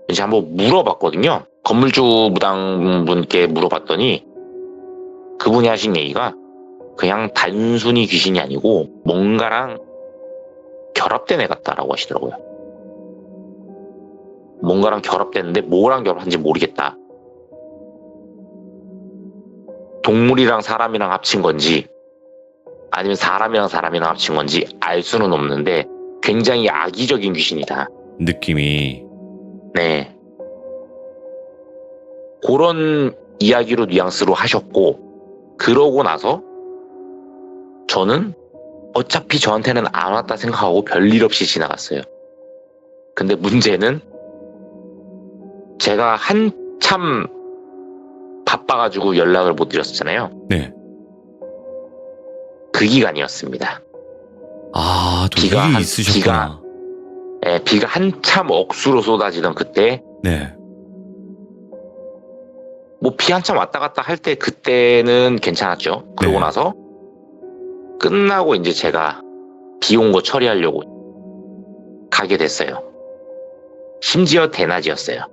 이제 한번 물어봤거든요. 건물주 무당분께 물어봤더니 그분이 하신 얘기가 그냥 단순히 귀신이 아니고 뭔가랑 결합된 애 같다라고 하시더라고요. 뭔가랑 결합됐는데 뭐랑 결합한지 모르겠다. 동물이랑 사람이랑 합친 건지 아니면 사람이랑 사람이랑 합친 건지 알 수는 없는데 굉장히 악의적인 귀신이다. 느낌이. 네. 그런 이야기로 뉘앙스로 하셨고, 그러고 나서 저는 어차피 저한테는 안 왔다 생각하고 별일 없이 지나갔어요. 근데 문제는 제가 한참 바빠가지고 연락을 못 드렸었잖아요. 네. 그 기간이었습니다. 아, 또 비가 일이 한- 있으셨구나. 비가 한참 억수로 쏟아지던 그때, 네. 뭐 비 한참 왔다 갔다 할 때 그때는 괜찮았죠. 그러고 네. 나서 끝나고 이제 제가 비 온 거 처리하려고 가게 됐어요. 심지어 대낮이었어요.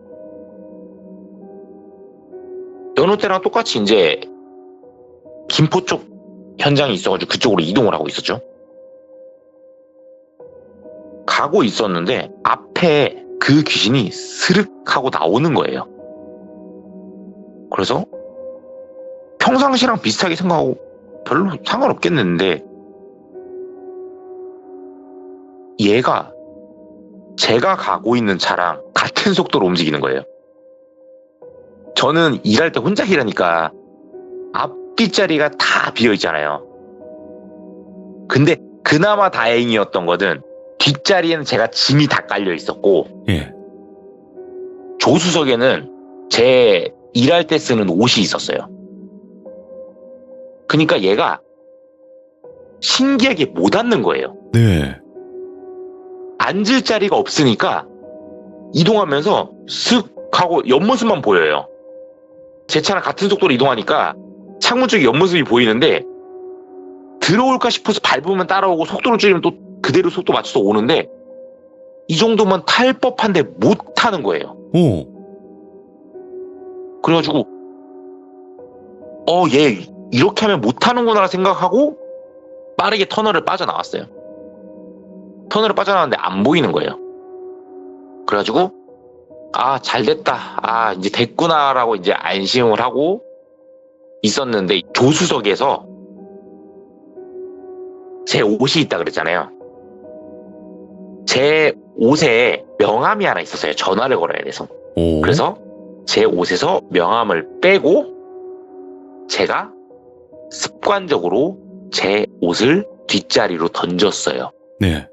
여느 때랑 똑같이 이제 김포 쪽 현장이 있어가지고 그쪽으로 이동을 하고 있었죠. 가고 있었는데 앞에 그 귀신이 스륵 하고 나오는 거예요. 그래서 평상시랑 비슷하게 생각하고 별로 상관없겠는데 얘가 제가 가고 있는 차랑 같은 속도로 움직이는 거예요. 저는 일할 때 혼자 일하니까 앞뒷자리가 다 비어 있잖아요. 근데 그나마 다행이었던 것은 뒷자리에는 제가 짐이 다 깔려 있었고 예. 조수석에는 제 일할 때 쓰는 옷이 있었어요. 그러니까 얘가 신기하게 못 앉는 거예요. 네. 앉을 자리가 없으니까 이동하면서 슥 하고 옆모습만 보여요. 제 차랑 같은 속도로 이동하니까 창문 쪽에 옆모습이 보이는데 들어올까 싶어서 밟으면 따라오고 속도를 줄이면 또 그대로 속도 맞춰서 오는데 이 정도면 탈 법한데 못 타는 거예요. 오. 그래가지고 얘 이렇게 하면 못 타는구나 생각하고 빠르게 터널을 빠져나왔어요. 터널을 빠져나왔는데 안 보이는 거예요. 그래가지고 잘됐다. 이제 됐구나라고 이제 안심을 하고 있었는데 조수석에서 제 옷이 있다 그랬잖아요. 제 옷에 명함이 하나 있었어요. 전화를 걸어야 돼서. 오. 그래서 제 옷에서 명함을 빼고 제가 습관적으로 제 옷을 뒷자리로 던졌어요. 네.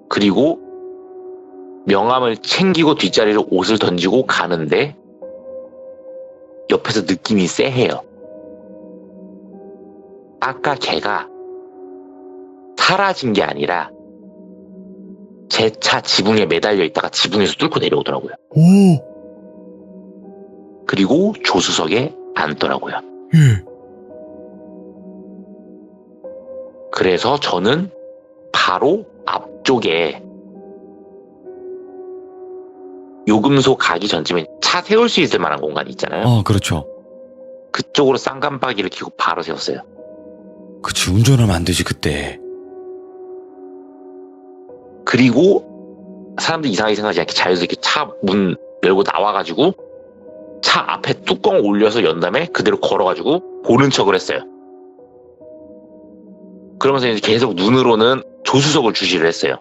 그리고 명함을 챙기고 뒷자리로 옷을 던지고 가는데 옆에서 느낌이 쎄해요. 아까 걔가 사라진 게 아니라 제 차 지붕에 매달려 있다가 지붕에서 뚫고 내려오더라고요. 오. 그리고 조수석에 앉더라고요. 예. 그래서 저는 바로 앞쪽에 요금소 가기 전쯤에 차 세울 수 있을 만한 공간이 있잖아요. 아, 그렇죠. 그쪽으로 쌍깜빡이를 켜고 바로 세웠어요. 그치, 운전하면 안 되지, 그때. 그리고 사람들이 이상하게 생각하지 않게 자연스럽게 차 문 열고 나와가지고 차 앞에 뚜껑 올려서 연 다음에 그대로 걸어가지고 보는 척을 했어요. 그러면서 이제 계속 눈으로는 조수석을 주시를 했어요.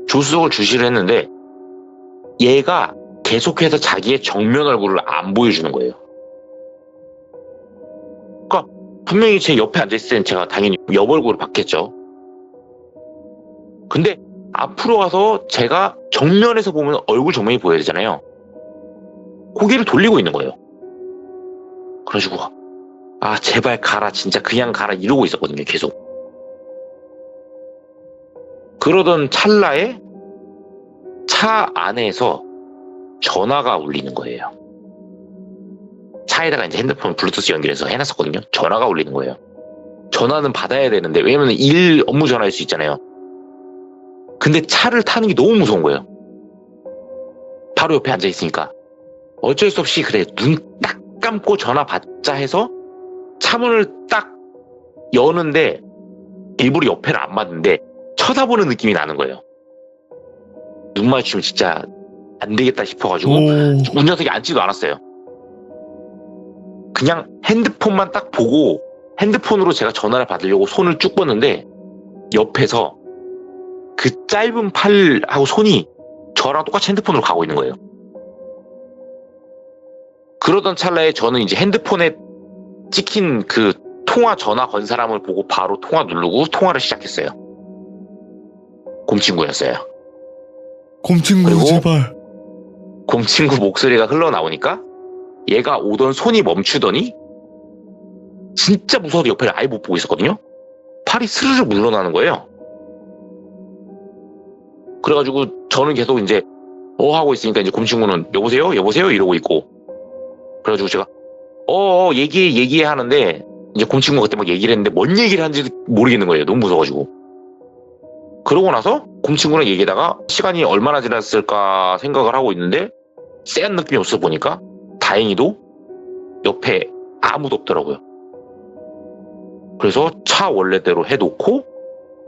조수석을 주시를 했는데 얘가 계속해서 자기의 정면 얼굴을 안 보여주는 거예요. 그러니까 분명히 제 옆에 앉아있을 때는 제가 당연히 옆 얼굴을 봤겠죠. 근데 앞으로 가서 제가 정면에서 보면 얼굴 정면이 보여야 되잖아요. 고개를 돌리고 있는 거예요. 그래가지고 제발 가라, 진짜 그냥 가라 이러고 있었거든요. 계속. 그러던 찰나에 차 안에서 전화가 울리는 거예요. 차에다가 이제 핸드폰 블루투스 연결해서 해놨었거든요. 전화가 울리는 거예요. 전화는 받아야 되는데 왜냐면 일 업무 전화일 수 있잖아요. 근데 차를 타는 게 너무 무서운 거예요. 바로 옆에 앉아있으니까 어쩔 수 없이 그래 눈 딱 감고 전화 받자 해서 차문을 딱 여는데 일부러 옆에를 안 맞는데 쳐다보는 느낌이 나는 거예요. 눈 마주치면 진짜 안 되겠다 싶어가지고 오. 운전석에 앉지도 않았어요. 그냥 핸드폰만 딱 보고 핸드폰으로 제가 전화를 받으려고 손을 쭉 뻗는데 옆에서 그 짧은 팔하고 손이 저랑 똑같이 핸드폰으로 가고 있는 거예요. 그러던 찰나에 저는 이제 핸드폰에 찍힌 그 통화 전화 건 사람을 보고 바로 통화 누르고 통화를 시작했어요. 곰친구였어요. 곰친구, 그리고 제발. 곰친구 목소리가 흘러나오니까 얘가 오던 손이 멈추더니 진짜 무서워서 옆에를 아예 못 보고 있었거든요. 팔이 스르르 물러나는 거예요. 그래가지고 저는 계속 이제 하고 있으니까 이제 곰친구는 여보세요? 여보세요? 이러고 있고 그래가지고 제가 얘기해 하는데 이제 곰친구가 그때 막 얘기를 했는데 뭔 얘기를 하는지 모르겠는 거예요. 너무 무서워가지고. 그러고 나서 곰친구랑 얘기하다가 시간이 얼마나 지났을까 생각을 하고 있는데 쎄한 느낌이 없어 보니까 다행히도 옆에 아무도 없더라고요. 그래서 차 원래대로 해놓고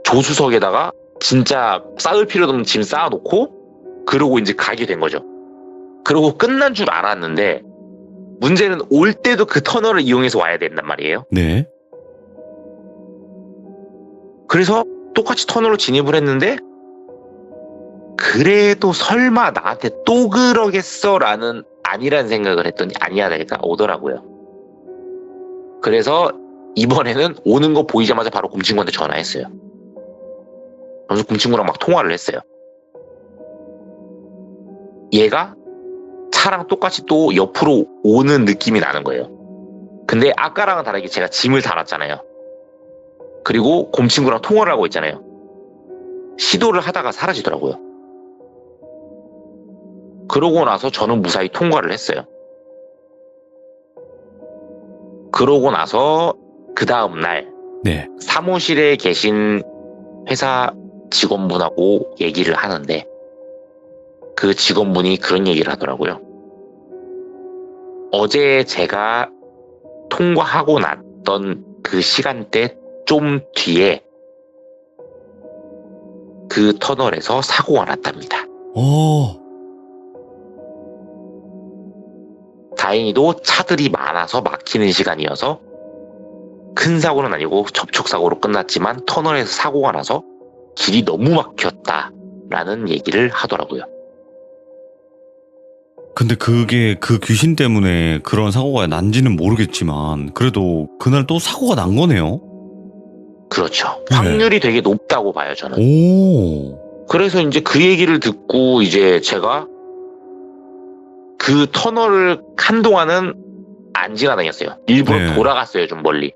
조수석에다가 진짜 쌓을 필요도 없는 짐 쌓아놓고 그러고 이제 가게 된 거죠. 그러고 끝난 줄 알았는데 문제는 올 때도 그 터널을 이용해서 와야 된단 말이에요. 네. 그래서 똑같이 터널로 진입을 했는데 그래도 설마 나한테 또 그러겠어 라는 아니란 생각을 했더니 아니야 내가 오더라고요. 그래서 이번에는 오는 거 보이자마자 바로 곰친구한테 전화했어요. 그래서 곰친구랑 막 통화를 했어요. 얘가 차랑 똑같이 또 옆으로 오는 느낌이 나는 거예요. 근데 아까랑은 다르게 제가 짐을 달았잖아요. 그리고 곰친구랑 통화를 하고 있잖아요. 시도를 하다가 사라지더라고요. 그러고 나서 저는 무사히 통과를 했어요. 그러고 나서 그 다음 날 네. 사무실에 계신 회사 직원분하고 얘기를 하는데 그 직원분이 그런 얘기를 하더라고요. 어제 제가 통과하고 났던 그 시간대 좀 뒤에 그 터널에서 사고가 났답니다. 다행히도 차들이 많아서 막히는 시간이어서 큰 사고는 아니고 접촉사고로 끝났지만 터널에서 사고가 나서 길이 너무 막혔다라는 얘기를 하더라고요. 근데 그게 그 귀신 때문에 그런 사고가 난지는 모르겠지만 그래도 그날 또 사고가 난 거네요. 그렇죠. 네. 확률이 되게 높다고 봐요, 저는. 오. 그래서 이제 그 얘기를 듣고 이제 제가 그 터널을 한동안은 안 지나다녔어요. 일부러 네. 돌아갔어요, 좀 멀리.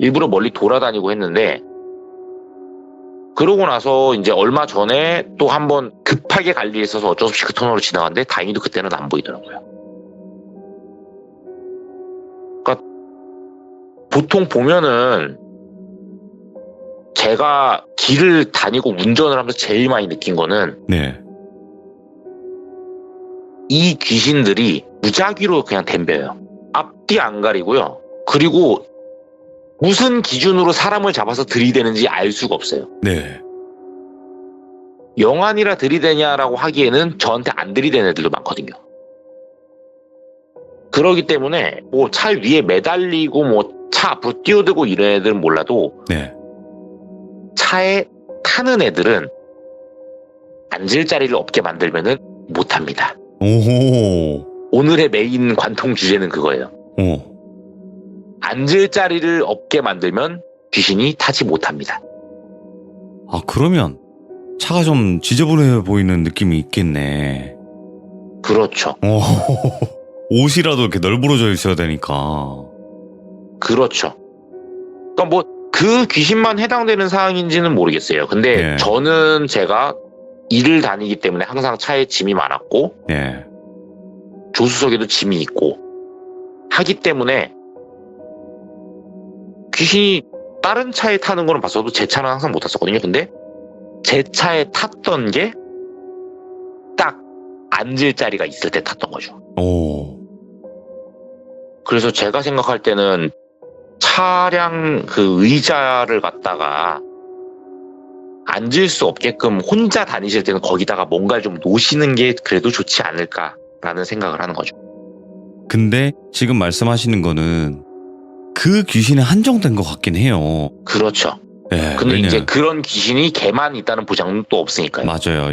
일부러 멀리 돌아다니고 했는데 그러고 나서 이제 얼마 전에 또 한번 급하게 갈 일이 있어서 어쩔 수 없이 그 터널로 지나갔는데 다행히도 그때는 안 보이더라고요. 그러니까 보통 보면은 제가 길을 다니고 운전을 하면서 제일 많이 느낀 거는 네. 이 귀신들이 무작위로 그냥 덤벼요. 앞뒤 안 가리고요. 그리고 무슨 기준으로 사람을 잡아서 들이대는지 알 수가 없어요. 네. 영안이라 들이대냐라고 하기에는 저한테 안 들이대는 애들도 많거든요. 그러기 때문에 뭐 차 위에 매달리고 뭐 차 앞으로 뛰어들고 이런 애들은 몰라도 네. 차에 타는 애들은 앉을 자리를 없게 만들면은 못합니다. 오호. 오늘의 메인 관통 주제는 그거예요. 오. 앉을 자리를 없게 만들면 귀신이 타지 못합니다. 아, 그러면 차가 좀 지저분해 보이는 느낌이 있겠네. 그렇죠. 옷이라도 이렇게 널브러져 있어야 되니까. 그렇죠. 그러니까 뭐 그 귀신만 해당되는 사항인지는 모르겠어요. 근데 네. 저는 제가 일을 다니기 때문에 항상 차에 짐이 많았고 네. 조수석에도 짐이 있고 하기 때문에 귀신이 다른 차에 타는 거는 봤어도 제 차는 항상 못 탔었거든요. 근데 제 차에 탔던 게 딱 앉을 자리가 있을 때 탔던 거죠. 오. 그래서 제가 생각할 때는 차량 그 의자를 갖다가 앉을 수 없게끔 혼자 다니실 때는 거기다가 뭔가를 좀 놓으시는 게 그래도 좋지 않을까라는 생각을 하는 거죠. 근데 지금 말씀하시는 거는 그 귀신에 한정된 것 같긴 해요. 그렇죠. 네, 근데 왜냐- 이제 그런 귀신이 걔만 있다는 보장은 또 없으니까요. 맞아요.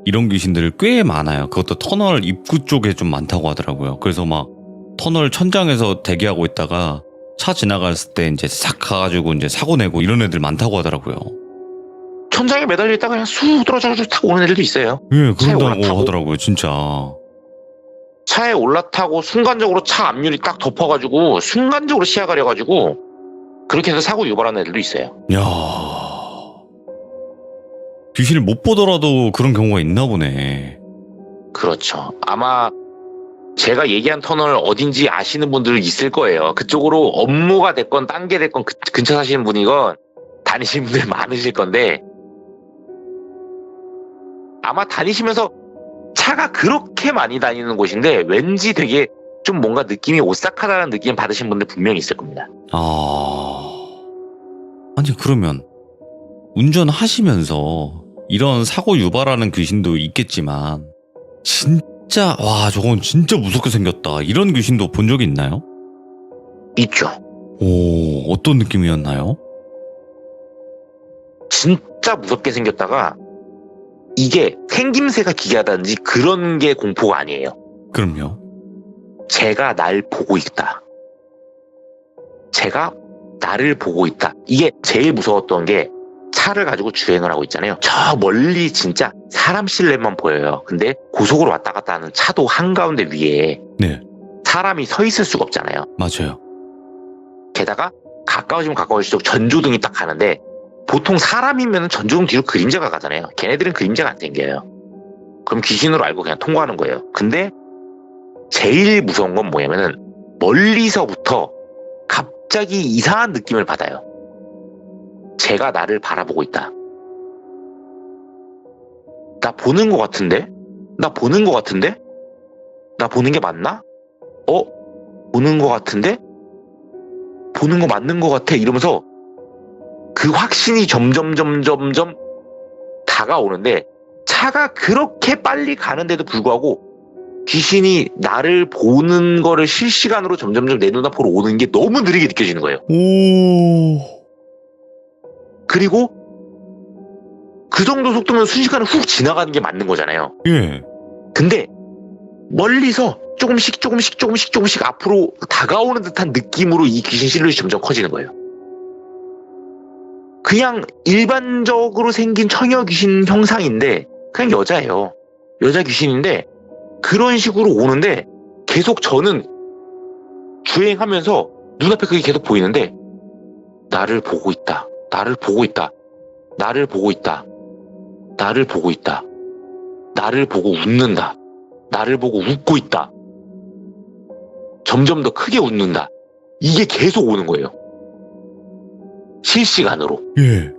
이런 귀신들 꽤 많아요. 그것도 터널 입구 쪽에 좀 많다고 하더라고요. 그래서 막 터널 천장에서 대기하고 있다가 차 지나갔을 때 이제 싹 가가지고 이제 사고 내고 이런 애들 많다고 하더라고요. 천장에 매달려 있다가 그냥 쑥 떨어져가지고 타고 오는 애들도 있어요. 예, 차에 그런다고 올라타고? 하더라고요, 진짜. 차에 올라타고 순간적으로 차 앞유리 딱 덮어가지고 순간적으로 시야 가려가지고 그렇게 해서 사고 유발하는 애들도 있어요. 야, 귀신을 못 보더라도 그런 경우가 있나 보네. 그렇죠. 아마 제가 얘기한 터널 어딘지 아시는 분들 있을 거예요. 그쪽으로 업무가 됐건 딴 게 됐건 근처 사시는 분이건 다니시는 분들 많으실 건데 아마 다니시면서 차가 그렇게 많이 다니는 곳인데 왠지 되게 좀 뭔가 느낌이 오싹하다는 느낌 받으신 분들 분명히 있을 겁니다. 아니 그러면 운전하시면서 이런 사고 유발하는 귀신도 있겠지만 진짜 와 저건 진짜 무섭게 생겼다 이런 귀신도 본 적이 있나요? 있죠. 오 어떤 느낌이었나요? 진짜 무섭게 생겼다가 이게 생김새가 기괴하다든지 그런 게 공포가 아니에요. 그럼요. 제가 날 보고 있다. 제가 나를 보고 있다. 이게 제일 무서웠던 게 차를 가지고 주행을 하고 있잖아요. 저 멀리 진짜 사람 실내만 보여요. 근데 고속으로 왔다 갔다 하는 차도 한가운데 위에 네 사람이 서 있을 수가 없잖아요. 맞아요. 게다가 가까워지면 가까워질수록 전조등이 딱 가는데 보통 사람이면 전조등 뒤로 그림자가 가잖아요. 걔네들은 그림자가 안 생겨요. 그럼 귀신으로 알고 그냥 통과하는 거예요. 근데 제일 무서운 건 뭐냐면은 멀리서부터 갑자기 이상한 느낌을 받아요. 제가 나를 바라보고 있다. 나 보는 것 같은데? 나 보는 것 같은데? 나 보는 게 맞나? 보는 것 같은데? 보는 거 맞는 것 같아. 이러면서 그 확신이 점점 다가오는데 차가 그렇게 빨리 가는데도 불구하고 귀신이 나를 보는 거를 실시간으로 점점 내 눈앞으로 오는 게 너무 느리게 느껴지는 거예요. 오 그리고 그 정도 속도면 순식간에 훅 지나가는 게 맞는 거잖아요. 예. 근데 멀리서 조금씩 앞으로 다가오는 듯한 느낌으로 이 귀신 실루엣이 점점 커지는 거예요. 그냥 일반적으로 생긴 처녀 귀신 형상인데 그냥 여자예요. 여자 귀신인데 그런 식으로 오는데 계속 저는 주행하면서 눈앞에 그게 계속 보이는데 나를 보고 있다. 나를 보고 있다. 나를 보고 있다. 나를 보고 있다. 나를 보고 웃는다. 나를 보고 웃고 있다. 점점 더 크게 웃는다. 이게 계속 오는 거예요. 실시간으로. 예.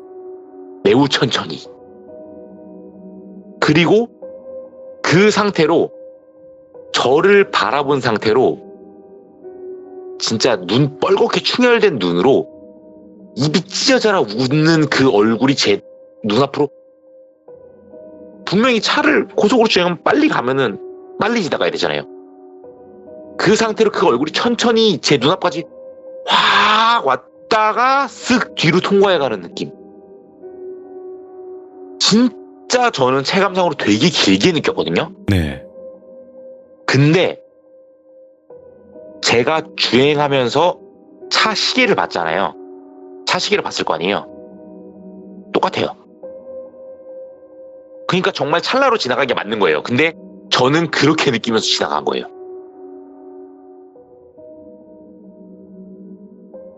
매우 천천히. 그리고 그 상태로 저를 바라본 상태로 진짜 눈 뻘겋게 충혈된 눈으로 입이 찢어져라 웃는 그 얼굴이 제 눈앞으로 분명히 차를 고속으로 주행하면 빨리 가면은 빨리 지나가야 되잖아요. 그 상태로 그 얼굴이 천천히 제 눈앞까지 확 왔다가 쓱 뒤로 통과해가는 느낌. 진짜 저는 체감상으로 되게 길게 느꼈거든요. 네. 근데 제가 주행하면서 차 시계를 봤잖아요. 차 시계를 봤을 거 아니에요. 똑같아요. 그러니까 정말 찰나로 지나간 게 맞는 거예요. 근데 저는 그렇게 느끼면서 지나간 거예요.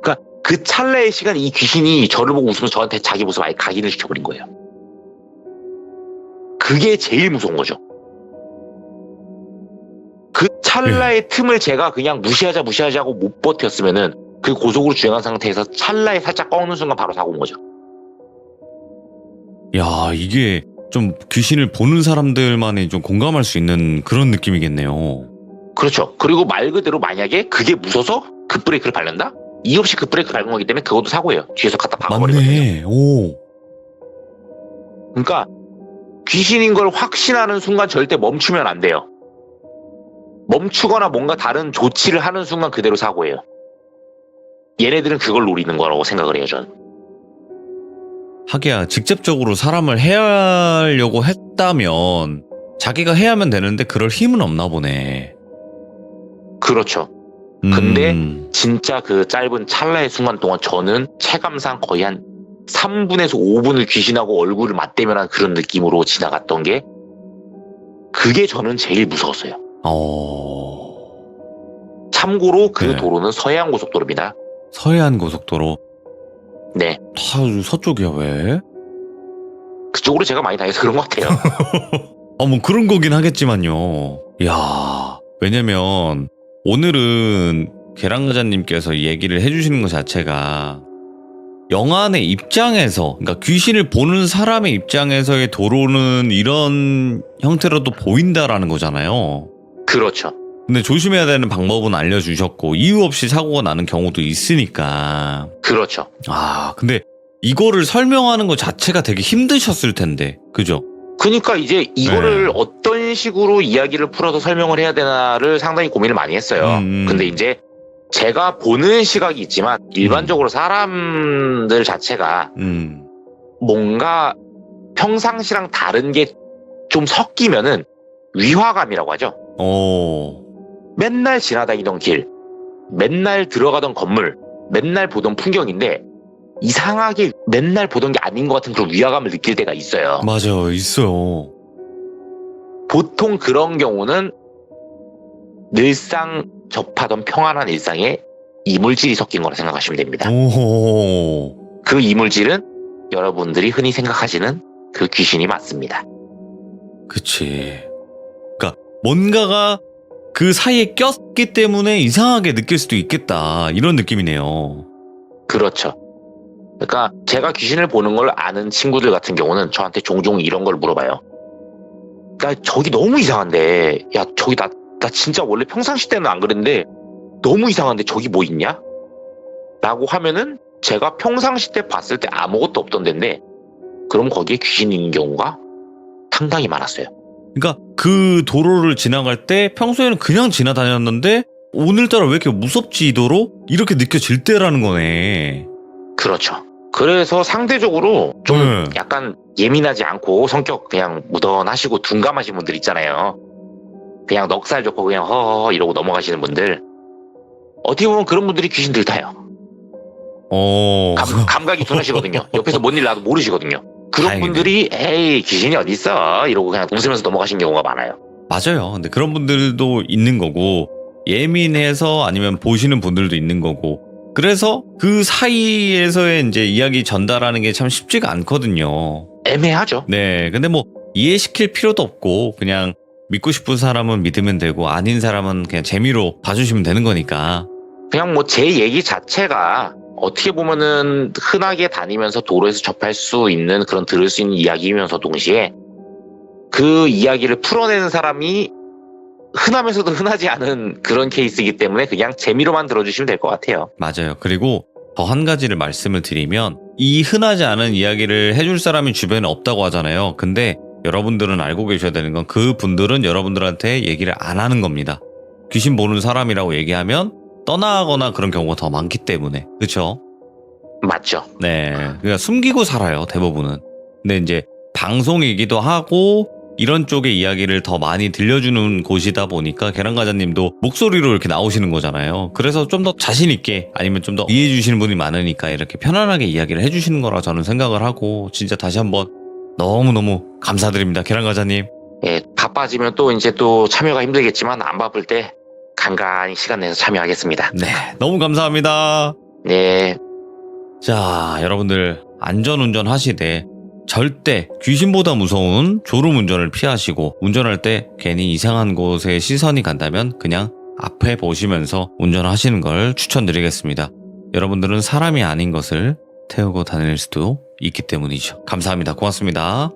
그러니까 그 찰나의 시간 이 귀신이 저를 보고 웃으면서 저한테 자기 모습 아예 각인을 시켜버린 거예요. 그게 제일 무서운 거죠. 그 찰나의 틈을 제가 그냥 무시하자고 못 버텼으면은 그 고속으로 주행한 상태에서 찰나에 살짝 꺾는 순간 바로 사고 온 거죠. 야 이게 좀 귀신을 보는 사람들만이 좀 공감할 수 있는 그런 느낌이겠네요. 그렇죠. 그리고 말 그대로 만약에 그게 무서워서 급브레이크를 밟는다? 이유 없이 급브레이크 밟은 거기 때문에 그것도 사고예요. 뒤에서 갖다 박아버리거든요. 맞네. 오. 그러니까 귀신인 걸 확신하는 순간 절대 멈추면 안 돼요. 멈추거나 뭔가 다른 조치를 하는 순간 그대로 사고예요. 얘네들은 그걸 노리는 거라고 생각을 해요, 전. 하기야 직접적으로 사람을 해하려고 했다면 자기가 해야만 되는데 그럴 힘은 없나 보네. 그렇죠. 근데 진짜 그 짧은 찰나의 순간 동안 저는 체감상 거의 한 3분에서 5분을 귀신하고 얼굴을 맞대면한 그런 느낌으로 지나갔던 게 그게 저는 제일 무서웠어요. 참고로 그 네. 도로는 서해안 고속도로입니다. 서해안 고속도로. 네. 다 서쪽이야 왜? 그쪽으로 제가 많이 다녀서 그런 것 같아요. 뭐 그런 거긴 하겠지만요. 야 왜냐면 오늘은 계란과자님께서 얘기를 해주시는 것 자체가 영안의 입장에서, 그러니까 귀신을 보는 사람의 입장에서의 도로는 이런 형태로도 보인다라는 거잖아요. 그렇죠. 근데 조심해야 되는 방법은 알려주셨고 이유 없이 사고가 나는 경우도 있으니까. 그렇죠. 아, 근데 이거를 설명하는 것 자체가 되게 힘드셨을 텐데, 그죠? 그러니까 이제 이거를 네. 어떤 식으로 이야기를 풀어서 설명을 해야 되나를 상당히 고민을 많이 했어요. 근데 이제 제가 보는 시각이 있지만 일반적으로 사람들 자체가 뭔가 평상시랑 다른 게 좀 섞이면은 위화감이라고 하죠. 맨날 지나다니던 길, 맨날 들어가던 건물, 맨날 보던 풍경인데 이상하게 맨날 보던 게 아닌 것 같은 그런 위화감을 느낄 때가 있어요. 맞아요, 있어요. 보통 그런 경우는 늘상 접하던 평안한 일상에 이물질이 섞인 거라 생각하시면 됩니다. 그 이물질은 여러분들이 흔히 생각하시는 그 귀신이 맞습니다. 그치. 그러니까 뭔가가 그 사이에 꼈기 때문에 이상하게 느낄 수도 있겠다, 이런 느낌이네요. 그렇죠. 그러니까 제가 귀신을 보는 걸 아는 친구들 같은 경우는 저한테 종종 이런 걸 물어봐요. 나 저기 너무 이상한데, 야 저기 나 진짜 원래 평상시 때는 안 그랬는데 너무 이상한데 저기 뭐 있냐? 라고 하면은 제가 평상시 때 봤을 때 아무것도 없던 데인데 그럼 거기에 귀신이 있는 경우가 상당히 많았어요. 그러니까 그 도로를 지나갈 때 평소에는 그냥 지나다녔는데 오늘따라 왜 이렇게 무섭지도록 이렇게 느껴질 때라는 거네. 그렇죠. 그래서 상대적으로 좀 약간 예민하지 않고 성격 그냥 무던하시고 둔감하신 분들 있잖아요. 그냥 넉살 좋고 그냥 허허허 이러고 넘어가시는 분들, 어떻게 보면 그런 분들이 귀신들 타요. 감각이 둔하시거든요. 옆에서 뭔 일 나도 모르시거든요. 그런 다행이네. 분들이 에이 귀신이 어딨어 이러고 그냥 웃으면서 넘어가신 경우가 많아요. 맞아요. 근데 그런 분들도 있는 거고, 예민해서 아니면 보시는 분들도 있는 거고, 그래서 그 사이에서의 이제 이야기 전달하는 게 참 쉽지가 않거든요. 애매하죠. 네. 근데 뭐 이해시킬 필요도 없고 그냥 믿고 싶은 사람은 믿으면 되고 아닌 사람은 그냥 재미로 봐주시면 되는 거니까. 그냥 뭐 제 얘기 자체가 어떻게 보면은 흔하게 다니면서 도로에서 접할 수 있는 그런 들을 수 있는 이야기이면서 동시에 그 이야기를 풀어내는 사람이 흔하면서도 흔하지 않은 그런 케이스이기 때문에 그냥 재미로만 들어주시면 될 것 같아요. 맞아요. 그리고 더 한 가지를 말씀을 드리면, 이 흔하지 않은 이야기를 해줄 사람이 주변에 없다고 하잖아요. 근데 여러분들은 알고 계셔야 되는 건 그 분들은 여러분들한테 얘기를 안 하는 겁니다. 귀신 보는 사람이라고 얘기하면 떠나거나 그런 경우가 더 많기 때문에. 그렇죠? 맞죠. 네. 그러니까 숨기고 살아요, 대부분은. 근데 이제 방송이기도 하고 이런 쪽의 이야기를 더 많이 들려주는 곳이다 보니까 계란과자님도 목소리로 이렇게 나오시는 거잖아요. 그래서 좀 더 자신 있게, 아니면 좀 더 이해해 주시는 분이 많으니까 이렇게 편안하게 이야기를 해주시는 거라 저는 생각을 하고, 진짜 다시 한번 너무너무 감사드립니다, 계란과자님. 예, 바빠지면 또 이제 또 참여가 힘들겠지만 안 바쁠 때 간간히 시간 내서 참여하겠습니다. 네, 너무 감사합니다. 네, 자, 여러분들 안전운전 하시되 절대 귀신보다 무서운 졸음운전을 피하시고, 운전할 때 괜히 이상한 곳에 시선이 간다면 그냥 앞에 보시면서 운전하시는 걸 추천드리겠습니다. 여러분들은 사람이 아닌 것을 태우고 다닐 수도 있기 때문이죠. 감사합니다. 고맙습니다.